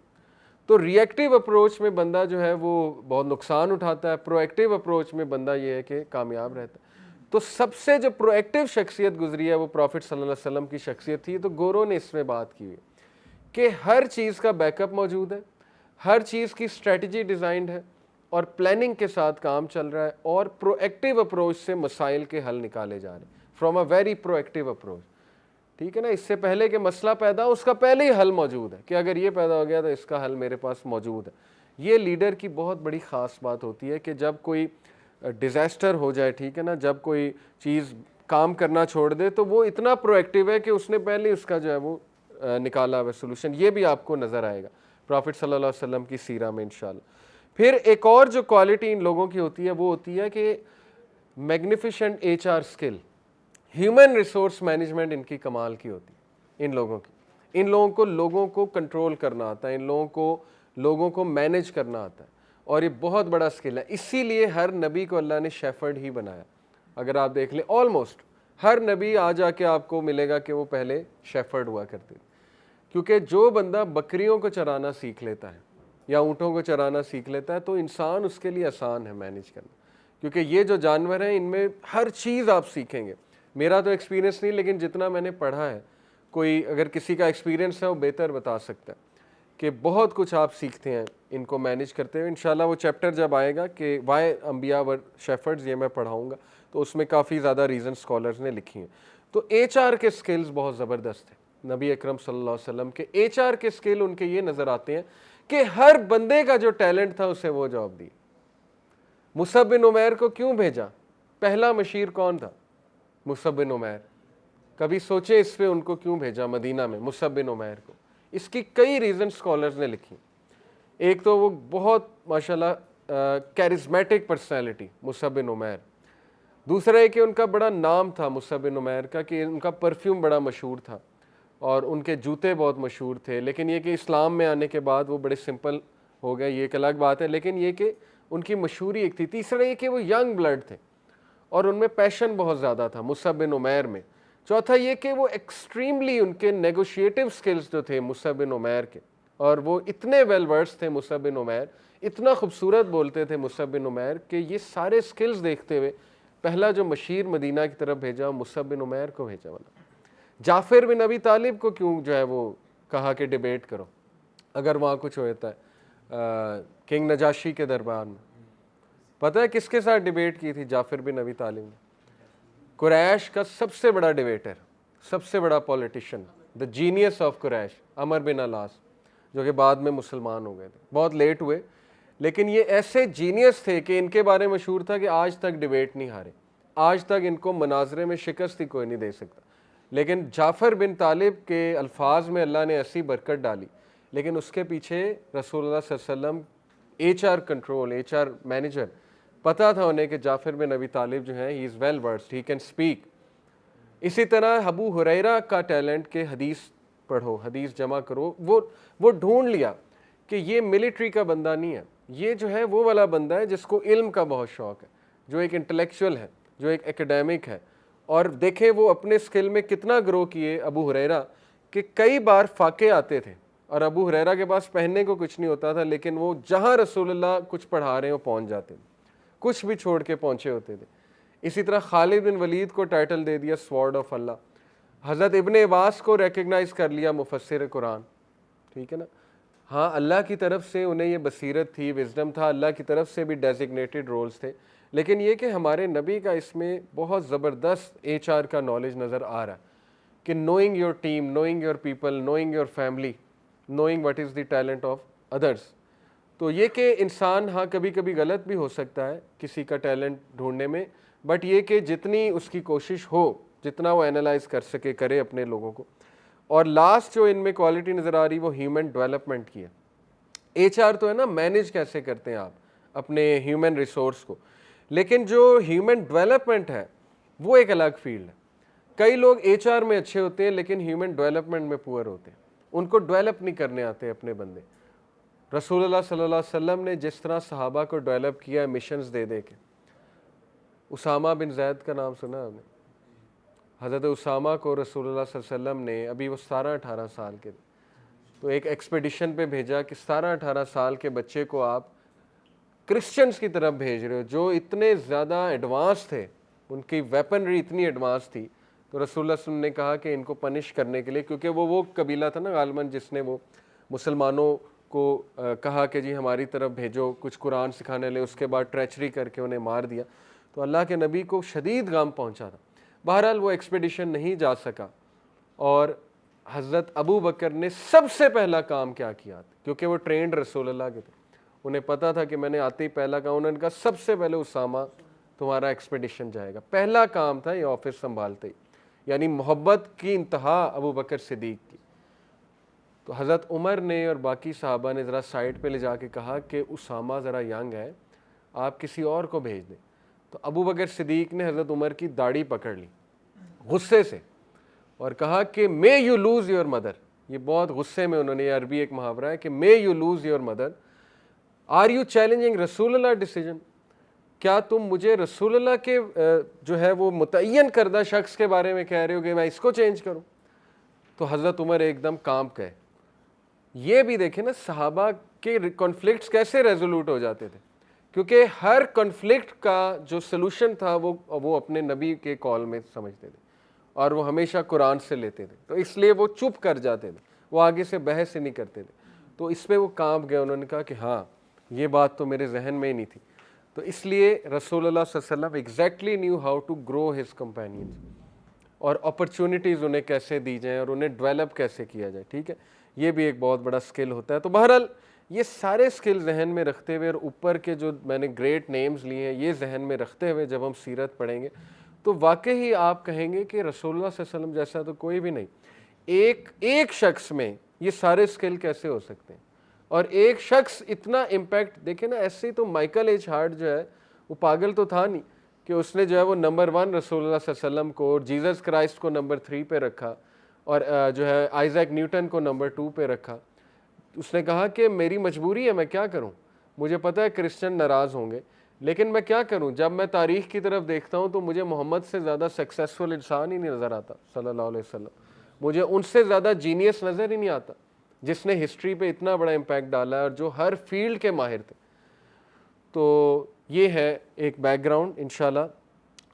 تو ری ایکٹیو اپروچ میں بندہ جو ہے وہ بہت نقصان اٹھاتا ہے, پرو ایکٹیو اپروچ میں بندہ یہ ہے کہ کامیاب رہتا ہے. تو سب سے جو پرو ایکٹیو شخصیت گزری ہے وہ پروفٹ صلی اللہ علیہ وسلم کی شخصیت تھی. تو گورو نے اس میں بات کی ہوئی کہ ہر چیز کا بیک اپ موجود ہے, ہر چیز کی اسٹریٹجی ڈیزائنڈ ہے اور پلاننگ کے ساتھ کام چل رہا ہے, اور پرو ایکٹیو اپروچ سے مسائل کے حل نکالے جا رہے ہیں from a very pro active approach. ٹھیک ہے نا, اس سے پہلے کہ مسئلہ پیدا ہو اس کا پہلے ہی حل موجود ہے کہ اگر یہ پیدا ہو گیا تو اس کا حل میرے پاس موجود ہے. یہ لیڈر کی بہت بڑی خاص بات ہوتی ہے کہ جب کوئی ڈیزاسٹر ہو جائے, ٹھیک ہے نا, جب کوئی چیز کام کرنا چھوڑ دے تو وہ اتنا پرو ایکٹیو ہے کہ اس نے پہلے اس کا جو ہے وہ نکالا ہوا سولوشن. یہ بھی آپ کو نظر آئے گا پروفٹ صلی اللہ علیہ وسلم کی سیرہ میں انشاءاللہ. پھر ایک اور جو کوالٹی ان لوگوں کی ہوتی ہے وہ ہوتی ہے کہ magnificent H R skill, human resource management ان کی کمال کی ہوتی ہے. ان لوگوں کی, ان لوگوں کو کنٹرول کرنا آتا ہے, ان لوگوں کو مینیج کرنا آتا ہے, اور یہ بہت بڑا اسکل ہے. اسی لیے ہر نبی کو اللہ نے شیفرڈ ہی بنایا. اگر آپ دیکھ لیں آلموسٹ ہر نبی آ جا کے آپ کو ملے گا کہ وہ پہلے شیفرڈ ہوا کرتے تھے, کیونکہ جو بندہ بکریوں کو چرانا سیکھ لیتا ہے یا اونٹوں کو چرانا سیکھ لیتا ہے تو انسان اس کے لیے آسان ہے مینیج کرنا, کیونکہ یہ جو جانور ہیں ان میں ہر چیز آپ سیکھیں گے. میرا تو ایکسپیرینس نہیں, لیکن جتنا میں نے پڑھا ہے, کوئی اگر کسی کا ایکسپیرینس ہے وہ بہتر بتا سکتا ہے کہ بہت کچھ آپ سیکھتے ہیں ان کو مینیج کرتے ہوئے. انشاءاللہ وہ چیپٹر جب آئے گا کہ وائی انبیاء ور شیفرڈز, یہ میں پڑھاؤں گا, تو اس میں کافی زیادہ ریزن اسکالرز نے لکھی ہیں. تو ایچ آر کے سکلز بہت زبردست ہیں. نبی اکرم صلی اللہ علیہ وسلم کے ایچ آر کے سکل ان کے یہ نظر آتے ہیں کہ ہر بندے کا جو ٹیلنٹ تھا اسے وہ جاب دی. مصعب بن عمیر کو کیوں بھیجا؟ پہلا مشیر کون تھا؟ مصعب بن عمیر. کبھی سوچے اس پہ ان کو کیوں بھیجا مدینہ میں مصعب بن عمیر کو؟ اس کی کئی ریزن اسکالرز نے لکھی. ایک تو وہ بہت ماشاءاللہ کیرزمیٹک پرسنالٹی مصعب بن عمیر. دوسرا ہے کہ ان کا بڑا نام تھا مصعب بن عمیر کا, کہ ان کا پرفیوم بڑا مشہور تھا اور ان کے جوتے بہت مشہور تھے. لیکن یہ کہ اسلام میں آنے کے بعد وہ بڑے سمپل ہو گئے, یہ ایک الگ بات ہے, لیکن یہ کہ ان کی مشہوری ایک تھی. تیسرا یہ کہ وہ ینگ بلڈ تھے اور ان میں پیشن بہت زیادہ تھا مصعب بن عمیر میں. چوتھا یہ کہ وہ ایکسٹریملی ان کے نیگوشیٹو سکلز جو تھے مصعب بن عمیر کے, اور وہ اتنے ویل ورس تھے مصعب بن عمیر, اتنا خوبصورت بولتے تھے مصعب بن عمیر, کہ یہ سارے سکلز دیکھتے ہوئے پہلا جو مشیر مدینہ کی طرف بھیجا مصعب بن عمیر کو بھیجا. والا جعفر بن ابی طالب کو کیوں جو ہے وہ کہا کہ ڈیبیٹ کرو اگر وہاں کچھ ہوتا ہے کنگ نجاشی کے دربار میں؟ پتہ ہے کس کے ساتھ ڈیبیٹ کی تھی جعفر بن ابی طالب نے؟ قریش کا سب سے بڑا ڈیبیٹر, سب سے بڑا پولیٹیشین, دا جینیس آف قریش, عمر بن العاص, جو کہ بعد میں مسلمان ہو گئے تھے, بہت لیٹ ہوئے, لیکن یہ ایسے جینیس تھے کہ ان کے بارے میں مشہور تھا کہ آج تک ڈیبیٹ نہیں ہارے, آج تک ان کو مناظرے میں شکست ہی کوئی نہیں دے سکتا. لیکن جعفر بن طالب کے الفاظ میں اللہ نے ایسی برکت ڈالی, لیکن اس کے پیچھے رسول اللہ صلی اللہ علیہ وسلم H R control, H R manager, پتہ تھا انہیں کہ جعفر بن ابی طالب جو ہیں he is well versed, he can speak. اسی طرح ابو ہریرہ کا ٹیلنٹ کہ حدیث پڑھو, حدیث جمع کرو, وہ ڈھونڈ لیا کہ یہ ملٹری کا بندہ نہیں ہے, یہ جو ہے وہ والا بندہ ہے جس کو علم کا بہت شوق ہے, جو ایک انٹلیکچوئل ہے, جو ایک ایکیڈیمک ہے. اور دیکھیں وہ اپنے سکل میں کتنا گرو کیے ابو ہریرہ, کہ کئی بار فاقے آتے تھے اور ابو ہریرہ کے پاس پہننے کو کچھ نہیں ہوتا تھا, لیکن وہ جہاں رسول اللہ کچھ پڑھا رہے ہیں وہ پہنچ جاتے تھے, کچھ بھی چھوڑ کے پہنچے ہوتے تھے. اسی طرح خالد بن ولید کو ٹائٹل دے دیا سوارڈ آف اللہ. حضرت ابن عباس کو ریکگنائز کر لیا مفسر قرآن, ٹھیک ہے نا. ہاں اللہ کی طرف سے انہیں یہ بصیرت تھی، وزڈم تھا، اللہ کی طرف سے بھی ڈیزگنیٹڈ رولز تھے، لیکن یہ کہ ہمارے نبی کا اس میں بہت زبردست ایچ آر کا نالج نظر آ رہا ہے کہ knowing your team, knowing your people, knowing your family, knowing what is the talent of others. تو یہ کہ انسان ہاں کبھی کبھی غلط بھی ہو سکتا ہے کسی کا ٹیلنٹ ڈھونڈنے میں، بٹ یہ کہ جتنی اس کی کوشش ہو، جتنا وہ اینالائز کر سکے کرے اپنے لوگوں کو. اور لاسٹ جو ان میں کوالٹی نظر آ رہی وہ ہیومن ڈیولپمنٹ کی ہے. ایچ آر تو ہے نا مینیج کیسے کرتے ہیں آپ اپنے ہیومن ریسورس کو، لیکن جو ہیومن ڈیولپمنٹ ہے وہ ایک الگ فیلڈ ہے. کئی لوگ ایچ آر میں اچھے ہوتے ہیں لیکن ہیومن ڈیولپمنٹ میں پور ہوتے ہیں، ان کو ڈیولپ نہیں کرنے آتے اپنے بندے. رسول اللہ صلی اللہ علیہ وسلم نے جس طرح صحابہ کو ڈیولپ کیا ہے مشنز دے دے کے. اسامہ بن زید کا نام سنا آپ نے؟ حضرت اسامہ کو رسول اللہ صلی اللہ علیہ وسلم نے، ابھی وہ 17-18 سال کے تھے، تو ایک ایکسپیڈیشن پہ بھیجا کہ 17-18 سال کے بچے کو آپ کرسچنز کی طرف بھیج رہے ہو جو اتنے زیادہ ایڈوانس تھے، ان کی ویپنری اتنی ایڈوانس تھی. تو رسول اللہ صلی اللہ علیہ وسلم نے کہا کہ ان کو پنش کرنے کے لیے، کیونکہ وہ قبیلہ تھا نا غالباً جس نے وہ مسلمانوں کو کہا کہ جی ہماری طرف بھیجو کچھ قرآن سکھانے لے، اس کے بعد ٹریچری کر کے انہیں مار دیا. تو اللہ کے نبی کو شدید غم پہنچا تھا. بہرحال وہ ایکسپیڈیشن نہیں جا سکا، اور حضرت ابو بکر نے سب سے پہلا کام کیا کیا، کیونکہ وہ ٹرینڈ رسول اللہ کے تھے، انہیں پتا تھا کہ میں نے آتے ہی پہلا کام، انہوں نے کہا سب سے پہلے اسامہ تمہارا ایکسپیڈیشن جائے گا. پہلا کام تھا یہ آفس سنبھالتے ہی، یعنی محبت کی انتہا ابو بکر صدیق کی. تو حضرت عمر نے اور باقی صحابہ نے ذرا سائڈ پہ لے جا کے کہا کہ اسامہ ذرا ینگ ہے، آپ کسی اور کو بھیج دیں. تو ابو بکر صدیق نے حضرت عمر کی داڑھی پکڑ لی غصے سے اور کہا کہ may you lose your mother. یہ بہت غصے میں انہوں نے، یہ عربی ایک محاورہ ہے کہ may you lose your mother, are you challenging رسول اللہ ڈیسیجن، کیا تم مجھے رسول اللہ کے جو ہے وہ متعین کردہ شخص کے بارے میں کہہ رہے ہو کہ میں اس کو چینج کروں. تو حضرت عمر ایک دم کانپ گئے. یہ بھی دیکھیں نا صحابہ کے کنفلکٹس کیسے ریزولوٹ ہو جاتے تھے، کیونکہ ہر کنفلکٹ کا جو سلوشن تھا وہ اپنے نبی کے کال میں سمجھتے تھے اور وہ ہمیشہ قرآن سے لیتے تھے، تو اس لیے وہ چپ کر جاتے تھے، وہ آگے سے بحث ہی نہیں کرتے تھے. تو اس پہ وہ کانپ گئے، انہوں نے کہا کہ ہاں یہ بات تو میرے ذہن میں ہی نہیں تھی. تو اس لیے رسول اللہ صلی اللہ علیہ وسلم exactly knew how to grow his companions, اور اپرچونیٹیز انہیں کیسے دی جائیں اور انہیں ڈیولپ کیسے کیا جائے. ٹھیک ہے، یہ بھی ایک بہت بڑا سکل ہوتا ہے. تو بہرحال یہ سارے سکل ذہن میں رکھتے ہوئے اور اوپر کے جو میں نے گریٹ نیمز لیے ہیں یہ ذہن میں رکھتے ہوئے جب ہم سیرت پڑھیں گے تو واقعی آپ کہیں گے کہ رسول اللہ صلی اللہ علیہ وسلم جیسا تو کوئی بھی نہیں. ایک شخص میں یہ سارے سکل کیسے ہو سکتے ہیں، اور ایک شخص اتنا امپیکٹ. دیکھیں نا ایسے ہی تو مائیکل ایچ ہارٹ جو ہے وہ پاگل تو تھا نہیں کہ اس نے جو ہے وہ نمبر 1 رسول اللہ صلی اللہ علیہ وسلم کو اور جیزس کرائسٹ کو نمبر 3 پہ رکھا، اور جو ہے آئزیک نیوٹن کو نمبر 2 پہ رکھا. اس نے کہا کہ میری مجبوری ہے، میں کیا کروں، مجھے پتہ ہے کرسچن ناراض ہوں گے لیکن میں کیا کروں. جب میں تاریخ کی طرف دیکھتا ہوں تو مجھے محمد سے زیادہ سکسیسفل انسان ہی نہیں نظر آتا صلی اللہ علیہ وسلم، مجھے ان سے زیادہ جینیس نظر ہی نہیں آتا جس نے ہسٹری پہ اتنا بڑا امپیکٹ ڈالا ہے اور جو ہر فیلڈ کے ماہر تھے. تو یہ ہے ایک بیک گراؤنڈ انشاءاللہ.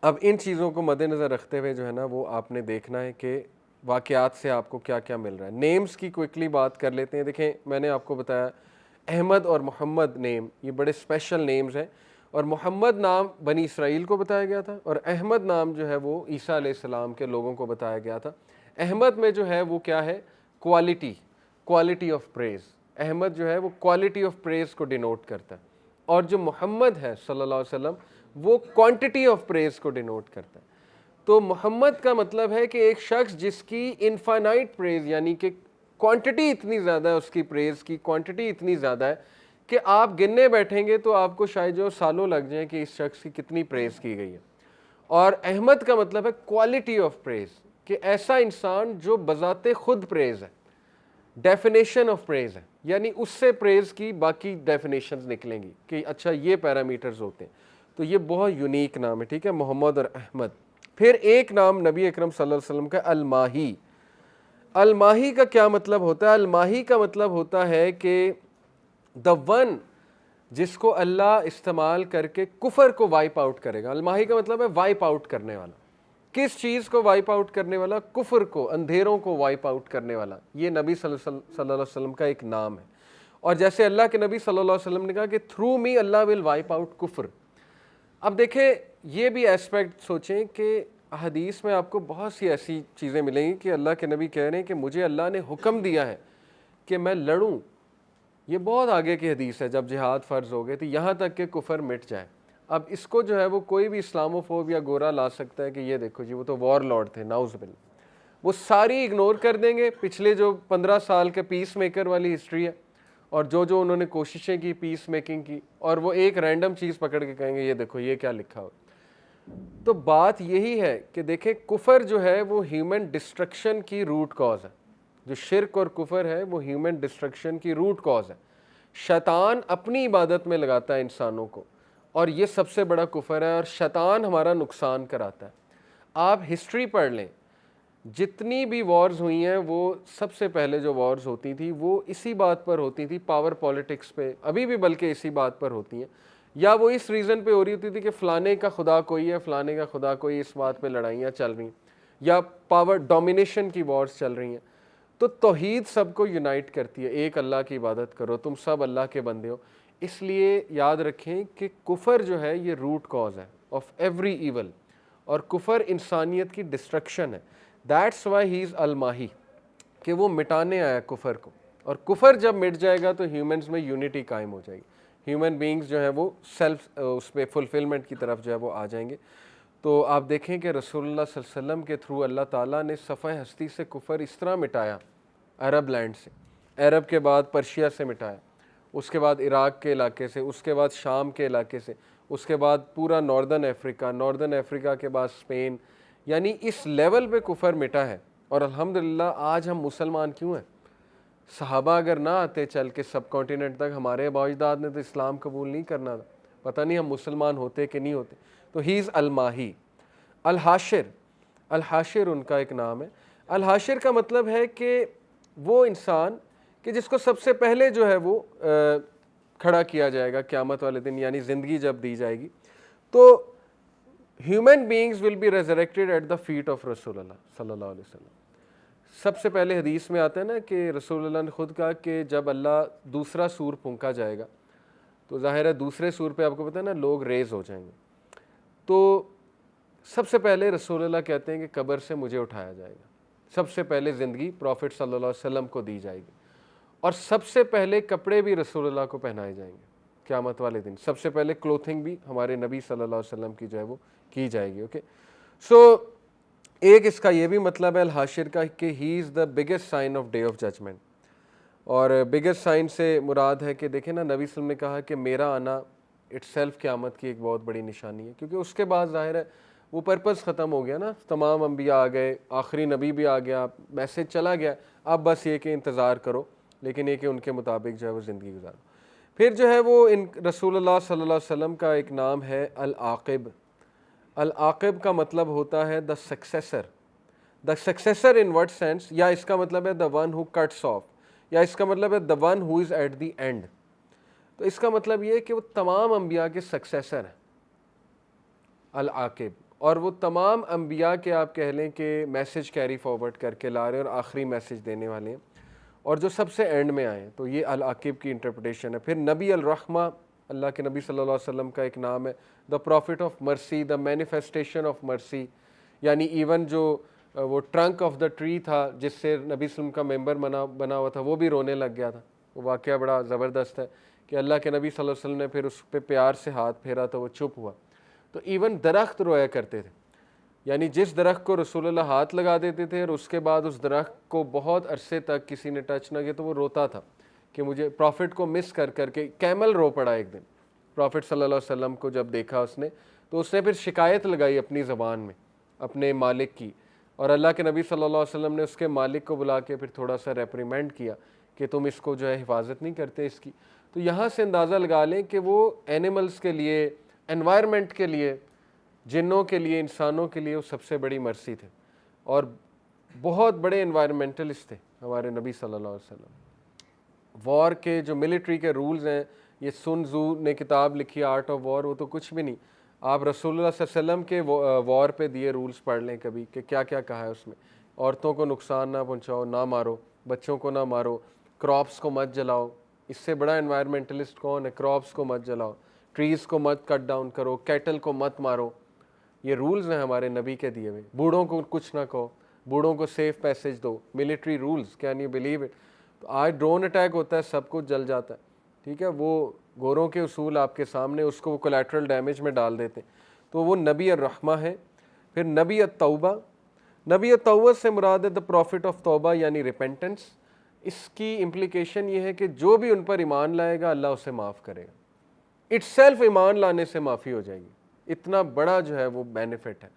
اب ان چیزوں کو مد نظر رکھتے ہوئے جو ہے نا وہ آپ نے دیکھنا ہے کہ واقعات سے آپ کو کیا کیا مل رہا ہے. نیمز کی کوئکلی بات کر لیتے ہیں. دیکھیں میں نے آپ کو بتایا احمد اور محمد نیم یہ بڑے اسپیشل نیمز ہیں، اور محمد نام بنی اسرائیل کو بتایا گیا تھا اور احمد نام جو ہے وہ عیسیٰ علیہ السلام کے لوگوں کو بتایا گیا تھا. احمد میں جو ہے وہ کیا ہے، کوالٹی آف پریز. احمد جو ہے وہ کوالٹی آف پریز کو ڈینوٹ کرتا ہے، اور جو محمد ہے صلی اللہ علیہ وسلم وہ کوانٹٹی آف پریز کو ڈینوٹ کرتا ہے. تو محمد کا مطلب ہے کہ ایک شخص جس کی انفائنائٹ پریز، یعنی کہ کوانٹٹی اتنی زیادہ ہے، اس کی پریز کی کوانٹٹی اتنی زیادہ ہے کہ آپ گننے بیٹھیں گے تو آپ کو شاید جو سالوں لگ جائیں کہ اس شخص کی کتنی پریز کی گئی ہے. اور احمد کا مطلب ہے کوالٹی آف پریز، کہ ایسا انسان جو بذات خود پریز ہے، ڈیفینیشن آف پریز ہے، یعنی اس سے پریز کی باقی ڈیفینیشنز نکلیں گی کہ اچھا یہ پیرامیٹرز ہوتے ہیں. تو یہ بہت یونیک نام ہے. ٹھیک ہے، محمد اور احمد. پھر ایک نام نبی اکرم صلی اللہ علیہ وسلم کا الماہی. الماہی کا کیا مطلب ہوتا ہے؟ الماہی کا مطلب ہوتا ہے کہ the one جس کو اللہ استعمال کر کے کفر کو وائپ آؤٹ کرے گا. الماہی کا مطلب ہے وائپ آؤٹ کرنے والا. کس چیز کو وائپ آؤٹ کرنے والا؟ کفر کو، اندھیروں کو وائپ آؤٹ کرنے والا. یہ نبی صلی اللہ علیہ وسلم کا ایک نام ہے. اور جیسے اللہ کے نبی صلی اللہ علیہ وسلم نے کہا کہ تھرو می اللہ ول وائپ آؤٹ کفر. اب دیکھیں یہ بھی ایسپیکٹ سوچیں کہ حدیث میں آپ کو بہت سی ایسی چیزیں ملیں گی کہ اللہ کے نبی کہہ رہے ہیں کہ مجھے اللہ نے حکم دیا ہے کہ میں لڑوں. یہ بہت آگے کی حدیث ہے جب جہاد فرض ہو گئے تھی, یہاں تک کہ کفر مٹ جائے. اب اس کو جو ہے وہ کوئی بھی اسلاموفوب یا گورا لا سکتا ہے کہ یہ دیکھو جی وہ تو وار لارڈ تھے, نعوذ باللہ. وہ ساری اگنور کر دیں گے پچھلے جو 15 سال کے پیس میکر والی ہسٹری ہے اور جو انہوں نے کوششیں کی پیس میکنگ کی, اور وہ ایک رینڈم چیز پکڑ کے کہیں گے یہ دیکھو یہ کیا لکھا ہو. تو بات یہی ہے کہ دیکھیں کفر جو ہے وہ ہیومن ڈسٹرکشن کی روٹ کاز ہے. جو شرک اور کفر ہے وہ ہیومن ڈسٹرکشن کی روٹ کاز ہے. شیطان اپنی عبادت میں لگاتا ہے انسانوں کو, اور یہ سب سے بڑا کفر ہے, اور شیطان ہمارا نقصان کراتا ہے. آپ ہسٹری پڑھ لیں, جتنی بھی وارز ہوئی ہیں وہ سب سے پہلے جو وارز ہوتی تھی وہ اسی بات پر ہوتی تھی, پاور پالیٹکس پہ, ابھی بھی بلکہ اسی بات پر ہوتی ہیں, یا وہ اس ریزن پہ ہو رہی ہوتی تھی کہ فلانے کا خدا کوئی ہے, فلانے کا خدا کوئی, اس بات پہ لڑائیاں چل رہی ہیں, یا پاور ڈومینیشن کی وارز چل رہی ہیں. تو توحید سب کو یونائٹ کرتی ہے, ایک اللہ کی عبادت کرو, تم سب اللہ کے بندے ہو. اس لیے یاد رکھیں کہ کفر جو ہے یہ روٹ کاز ہے آف ایوری ایول, اور کفر انسانیت کی ڈسٹرکشن ہے. دیٹس وائی ہی از الماہی, کہ وہ مٹانے آیا کفر کو, اور کفر جب مٹ جائے گا تو ہیومنز میں یونٹی قائم ہو جائے گی. ہیومن بینگز جو ہیں وہ سیلف اس پہ فلفلمنٹ کی طرف جو ہے وہ آ جائیں گے. تو آپ دیکھیں کہ رسول اللہ صلی اللہ علیہ وسلم کے تھرو اللہ تعالیٰ نے صفحہ ہستی سے کفر اس طرح مٹایا, عرب لینڈ سے, عرب کے بعد پرشیا سے مٹایا, اس کے بعد عراق کے علاقے سے, اس کے بعد شام کے علاقے سے, اس کے بعد پورا ناردرن افریقہ کے بعد اسپین. یعنی اس لیول پہ کفر مٹا ہے. اور الحمدللہ آج ہم مسلمان کیوں ہیں؟ صحابہ اگر نہ آتے چل کے سب کانٹیننٹ تک, ہمارے آباء اجداد نے تو اسلام قبول نہیں کرنا تھا, پتہ نہیں ہم مسلمان ہوتے کہ نہیں ہوتے. تو ہی از الماہی. الحاشر, الحاشر ان کا ایک نام ہے. الحاشر کا مطلب ہے کہ وہ انسان کہ جس کو سب سے پہلے جو ہے وہ کھڑا کیا جائے گا قیامت والے دن, یعنی زندگی جب دی جائے گی. تو human beings will be resurrected at the feet of رسول اللہ صلی اللہ علیہ وسلم. سب سے پہلے حدیث میں آتا ہے نا کہ رسول اللہ نے خود کہا کہ جب اللہ دوسرا سور پھونکا جائے گا تو ظاہر ہے دوسرے سور پہ آپ کو پتہ ہے نا لوگ ریز ہو جائیں گے. تو سب سے پہلے رسول اللہ کہتے ہیں کہ قبر سے مجھے اٹھایا جائے گا, سب سے پہلے زندگی پروفٹ صلی اللہ علیہ وسلم کو دی جائے گی, اور سب سے پہلے کپڑے بھی رسول اللہ کو پہنائے جائیں گے قیامت والے دن. سب سے پہلے کلوتھنگ بھی ہمارے نبی صلی اللہ علیہ وسلم کی جو ہے وہ کی جائے گی. اوکے, سو ایک اس کا یہ بھی مطلب ہے الحاشر کا کہ he is the biggest sign of day of judgment. اور بگیسٹ سائن سے مراد ہے کہ دیکھیں نا, نبی صلی اللہ علیہ وسلم نے کہا کہ میرا آنا اٹ سیلف قیامت کی ایک بہت بڑی نشانی ہے, کیونکہ اس کے بعد ظاہر ہے وہ پرپز ختم ہو گیا نا, تمام انبیاء آ گئے, آخری نبی بھی آ گیا, میسج چلا گیا, اب بس یہ کہ انتظار کرو, لیکن یہ کہ ان کے مطابق جو ہے وہ زندگی گزارو. پھر جو ہے وہ رسول اللہ صلی اللہ علیہ وسلم کا ایک نام ہے العاقب. العاقب کا مطلب ہوتا ہے the successor. The successor in what sense, یا اس کا مطلب ہے the one who cuts off, یا اس کا مطلب ہے the one who is at the end. تو اس کا مطلب یہ ہے کہ وہ تمام انبیاء کے سکسیسر ہیں العاقب, اور وہ تمام انبیاء کے آپ کہہ لیں کہ میسج کیری فارورڈ کر کے لا رہے ہیں اور آخری میسج دینے والے ہیں, اور جو سب سے اینڈ میں آئے. تو یہ العاقب کی انٹرپریٹیشن ہے. پھر نبی الرحمہ, اللہ کے نبی صلی اللہ علیہ وسلم کا ایک نام ہے, دا پروفٹ آف مرسی, دا مینیفیسٹیشن آف مرسی. یعنی ایون جو وہ ٹرنک آف دا ٹری تھا جس سے نبی صلی اللہ علیہ وسلم کا ممبر بنا ہوا تھا, وہ بھی رونے لگ گیا تھا. وہ واقعہ بڑا زبردست ہے کہ اللہ کے نبی صلی اللہ علیہ وسلم نے پھر اس پہ پیار سے ہاتھ پھیرا تو وہ چپ ہوا. تو ایون درخت رویا کرتے تھے, یعنی جس درخت کو رسول اللہ ہاتھ لگا دیتے تھے اور اس کے بعد اس درخت کو بہت عرصے تک کسی نے ٹچ نہ کیا تو وہ روتا تھا کہ مجھے پروفٹ کو مس کر کے. کیمل رو پڑا ایک دن پروفٹ صلی اللہ علیہ وسلم کو جب دیکھا اس نے, تو اس نے پھر شکایت لگائی اپنی زبان میں اپنے مالک کی, اور اللہ کے نبی صلی اللہ علیہ وسلم نے اس کے مالک کو بلا کے پھر تھوڑا سا ریپریمینڈ کیا کہ تم اس کو جو ہے حفاظت نہیں کرتے اس کی. تو یہاں سے اندازہ لگا لیں کہ وہ اینیملز کے لیے, انوائرمنٹ کے لیے, جنوں کے لیے, انسانوں کے لیے وہ سب سے بڑی مرسی تھے, اور بہت بڑے انوائرمنٹلسٹ تھے ہمارے نبی صلی اللہ علیہ وسلم. وار کے جو ملٹری کے رولز ہیں, یہ سن زو نے کتاب لکھی آرٹ آف وار, وہ تو کچھ بھی نہیں. آپ رسول اللہ صلی اللہ علیہ وسلم کے وار پہ دیے رولز پڑھ لیں کبھی کہ کیا کیا کہا ہے اس میں. عورتوں کو نقصان نہ پہنچاؤ, نہ مارو, بچوں کو نہ مارو, کراپس کو مت جلاؤ, اس سے بڑا انوائرمنٹلسٹ کون ہے؟ کراپس کو مت جلاؤ, ٹریز کو مت کٹ ڈاؤن کرو, کیٹل کو مت مارو. یہ رولز ہیں ہمارے نبی کے دیے ہوئے. بوڑھوں کو کچھ نہ کہو, بوڑھوں کو سیف پیسج دو, military rules, can you believe it. تو آج ڈرون اٹیک ہوتا ہے, سب کچھ جل جاتا ہے, ٹھیک ہے. وہ گوروں کے اصول آپ کے سامنے, اس کو وہ کولیٹرل ڈیمیج میں ڈال دیتے ہیں. تو وہ نبی الرحمہ ہے. پھر نبی التوبہ, نبی التوبہ سے مراد ہے دا پروفٹ آف توبہ یعنی ریپینٹنس. اس کی امپلیکیشن یہ ہے کہ جو بھی ان پر ایمان لائے گا اللہ اسے معاف کرے گا. اٹ سیلف ایمان لانے سے معافی ہو جائے گی. اتنا بڑا جو ہے وہ بینیفٹ ہے.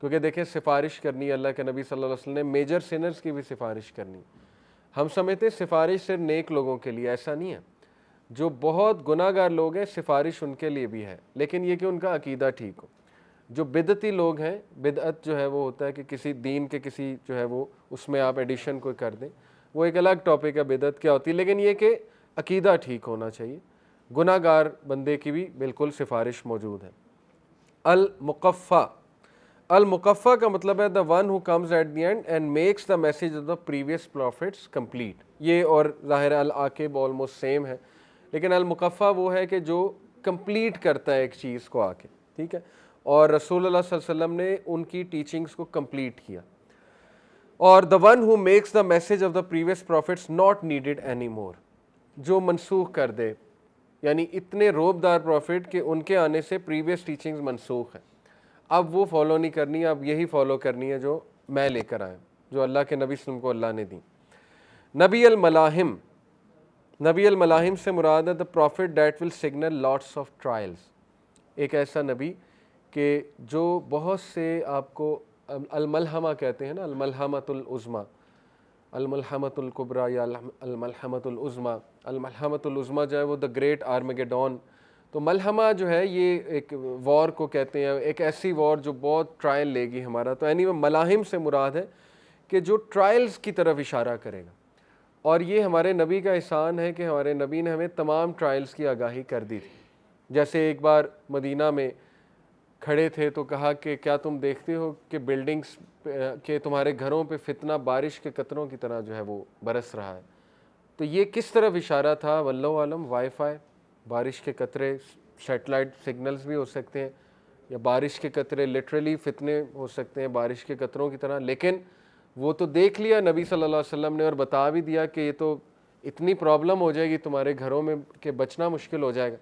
کیونکہ دیکھیں سفارش کرنی ہے, اللہ کے نبی صلی اللہ علیہ وسلم نے میجر سینرز کی بھی سفارش کرنی. ہم سمجھتے ہیں سفارش صرف نیک لوگوں کے لیے, ایسا نہیں ہے. جو بہت گناہ گار لوگ ہیں سفارش ان کے لیے بھی ہے, لیکن یہ کہ ان کا عقیدہ ٹھیک ہو. جو بدعتی لوگ ہیں, بدعت جو ہے وہ ہوتا ہے کہ کسی دین کے کسی جو ہے وہ اس میں آپ ایڈیشن کوئی کر دیں, وہ ایک الگ ٹاپک ہے بدعت کیا ہوتی ہے. لیکن یہ کہ عقیدہ ٹھیک ہونا چاہیے. گناہ گار بندے کی بھی بالکل سفارش موجود ہے. المقفع, المقفع کا مطلب ہے the one who comes at the end and makes the message of the previous prophets complete. یہ اور ظاہر العاقب almost same ہے, لیکن المقفع وہ ہے کہ جو کمپلیٹ کرتا ہے ایک چیز کو آ کے, ٹھیک ہے. اور رسول اللہ صلی اللہ علیہ وسلم نے ان کی ٹیچنگز کو کمپلیٹ کیا. اور the one who makes the message of the previous prophets not needed anymore, جو منسوخ کر دے, یعنی اتنے روبدار پروفٹ کہ ان کے آنے سے پریویس ٹیچنگز منسوخ ہیں, اب وہ فالو نہیں کرنی, اب یہی فالو کرنی ہے جو میں لے کر آیا, جو اللہ کے نبی صلی اللہ علیہ وسلم کو اللہ نے دی. نبی الملاحم, نبی الملاحم سے مراد ہے the prophet that will signal lots of trials. ایک ایسا نبی کہ جو بہت سے آپ کو الملحمہ کہتے ہیں نا, الملحمۃ العظمیٰ, الملحمۃ الکبریٰ یا الملحمۃ العظمیٰ. الملحمۃ العظمیٰ جو ہے وہ دا گریٹ آرمیگیڈون. تو ملحمہ جو ہے یہ ایک وار کو کہتے ہیں, ایک ایسی وار جو بہت ٹرائل لے گی ہمارا. تو اینی ملاحم سے مراد ہے کہ جو ٹرائلز کی طرف اشارہ کرے گا. اور یہ ہمارے نبی کا احسان ہے کہ ہمارے نبی نے ہمیں تمام ٹرائلز کی آگاہی کر دی تھی. جیسے ایک بار مدینہ میں کھڑے تھے تو کہا کہ کیا تم دیکھتے ہو کہ بلڈنگز کہ تمہارے گھروں پہ فتنہ بارش کے قطروں کی طرح جو ہے وہ برس رہا ہے. تو یہ کس طرف اشارہ تھا؟ واللہ عالم. وائی فائی, بارش کے قطرے, سیٹلائٹ سگنلز بھی ہو سکتے ہیں, یا بارش کے قطرے لٹرلی فتنے ہو سکتے ہیں بارش کے قطروں کی طرح. لیکن وہ تو دیکھ لیا نبی صلی اللہ علیہ وسلم نے اور بتا بھی دیا کہ یہ تو اتنی پرابلم ہو جائے گی تمہارے گھروں میں کہ بچنا مشکل ہو جائے گا.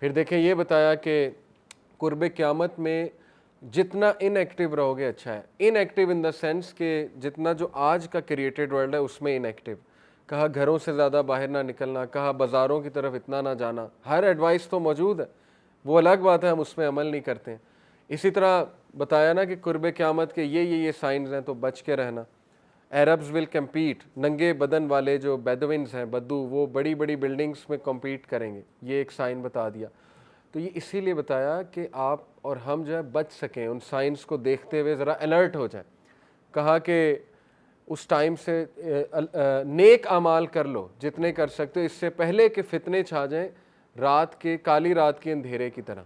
پھر دیکھیں یہ بتایا کہ قرب قیامت میں جتنا ان ایکٹیو رہو گے اچھا ہے. In active in the sense کہ جتنا جو آج کا کریٹڈ ورلڈ ہے اس میں ان ایکٹیو. کہا گھروں سے زیادہ باہر نہ نکلنا, کہا بازاروں کی طرف اتنا نہ جانا. ہر ایڈوائس تو موجود ہے, وہ الگ بات ہے ہم اس میں عمل نہیں کرتے ہیں. اسی طرح بتایا نا کہ قرب قیامت کے یہ سائنز ہیں تو بچ کے رہنا. عربز ول کمپیٹ, ننگے بدن والے جو بیدوینز ہیں, بدو, وہ بڑی بڑی بلڈنگز میں کمپیٹ کریں گے. یہ ایک سائن بتا دیا. تو یہ اسی لیے بتایا کہ آپ اور ہم جو ہے بچ سکیں, ان سائنس کو دیکھتے ہوئے ذرا الرٹ ہو جائیں. کہا کہ اس ٹائم سے نیک اعمال کر لو جتنے کر سکتے ہو, اس سے پہلے کہ فتنے چھا جائیں رات کے, کالی رات کے اندھیرے کی طرح.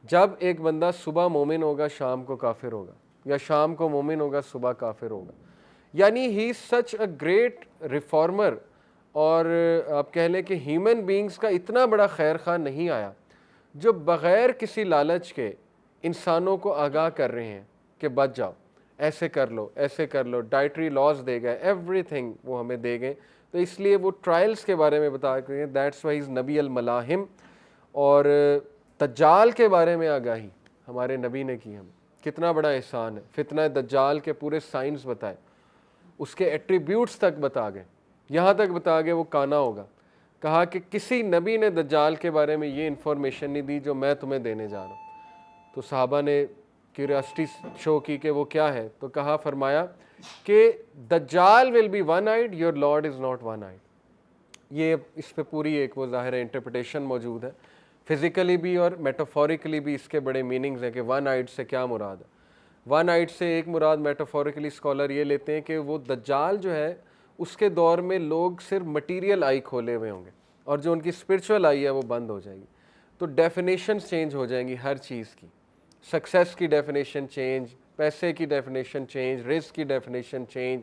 جب ایک بندہ صبح مومن ہوگا شام کو کافر ہوگا, یا شام کو مومن ہوگا صبح کافر ہوگا. یعنی ہی سچ اے گریٹ ریفارمر, اور آپ کہہ لیں کہ ہیومن بینگز کا اتنا بڑا خیر خواہ نہیں آیا جو بغیر کسی لالچ کے انسانوں کو آگاہ کر رہے ہیں کہ بچ جاؤ, ایسے کر لو, ایسے کر لو. ڈائٹری لاز دے گئے, ایوری تھنگ وہ ہمیں دے گئے. تو اس لیے وہ ٹرائلز کے بارے میں بتا رہے ہیں, دیٹس وائی از نبی الملاحم. اور دجال کے بارے میں آگاہی ہمارے نبی نے کی. ہم کتنا بڑا احسان ہے, فتنہ دجال کے پورے سائنس بتائے, اس کے ایٹریبیوٹس تک بتا گئے, یہاں تک بتا گئے وہ کانا ہوگا. کہا کہ کسی نبی نے دجال کے بارے میں یہ انفارمیشن نہیں دی جو میں تمہیں دینے جا رہا ہوں. تو صحابہ نے کیوریاسٹی شو کی کہ وہ کیا ہے, تو کہا, فرمایا کہ دجال will be one eyed, your lord is not one eyed. یہ اس پہ پوری ایک وہ ظاہر انٹرپریٹیشن موجود ہے, فزیکلی بھی اور میٹافوریکلی بھی اس کے بڑے میننگز ہیں کہ ون آئیڈ سے کیا مراد ہے. ون آئیڈ سے ایک مراد میٹافوریکلی اسکالر یہ لیتے ہیں کہ وہ دجال جو ہے اس کے دور میں لوگ صرف مٹیریل آئی کھولے ہوئے ہوں گے, اور جو ان کی اسپرچول آئی ہے وہ بند ہو جائے گی. تو ڈیفینیشنز چینج ہو جائیں گی ہر چیز کی. سکسیس کی ڈیفینیشن چینج, پیسے کی ڈیفینیشن چینج, رزق کی ڈیفینیشن چینج,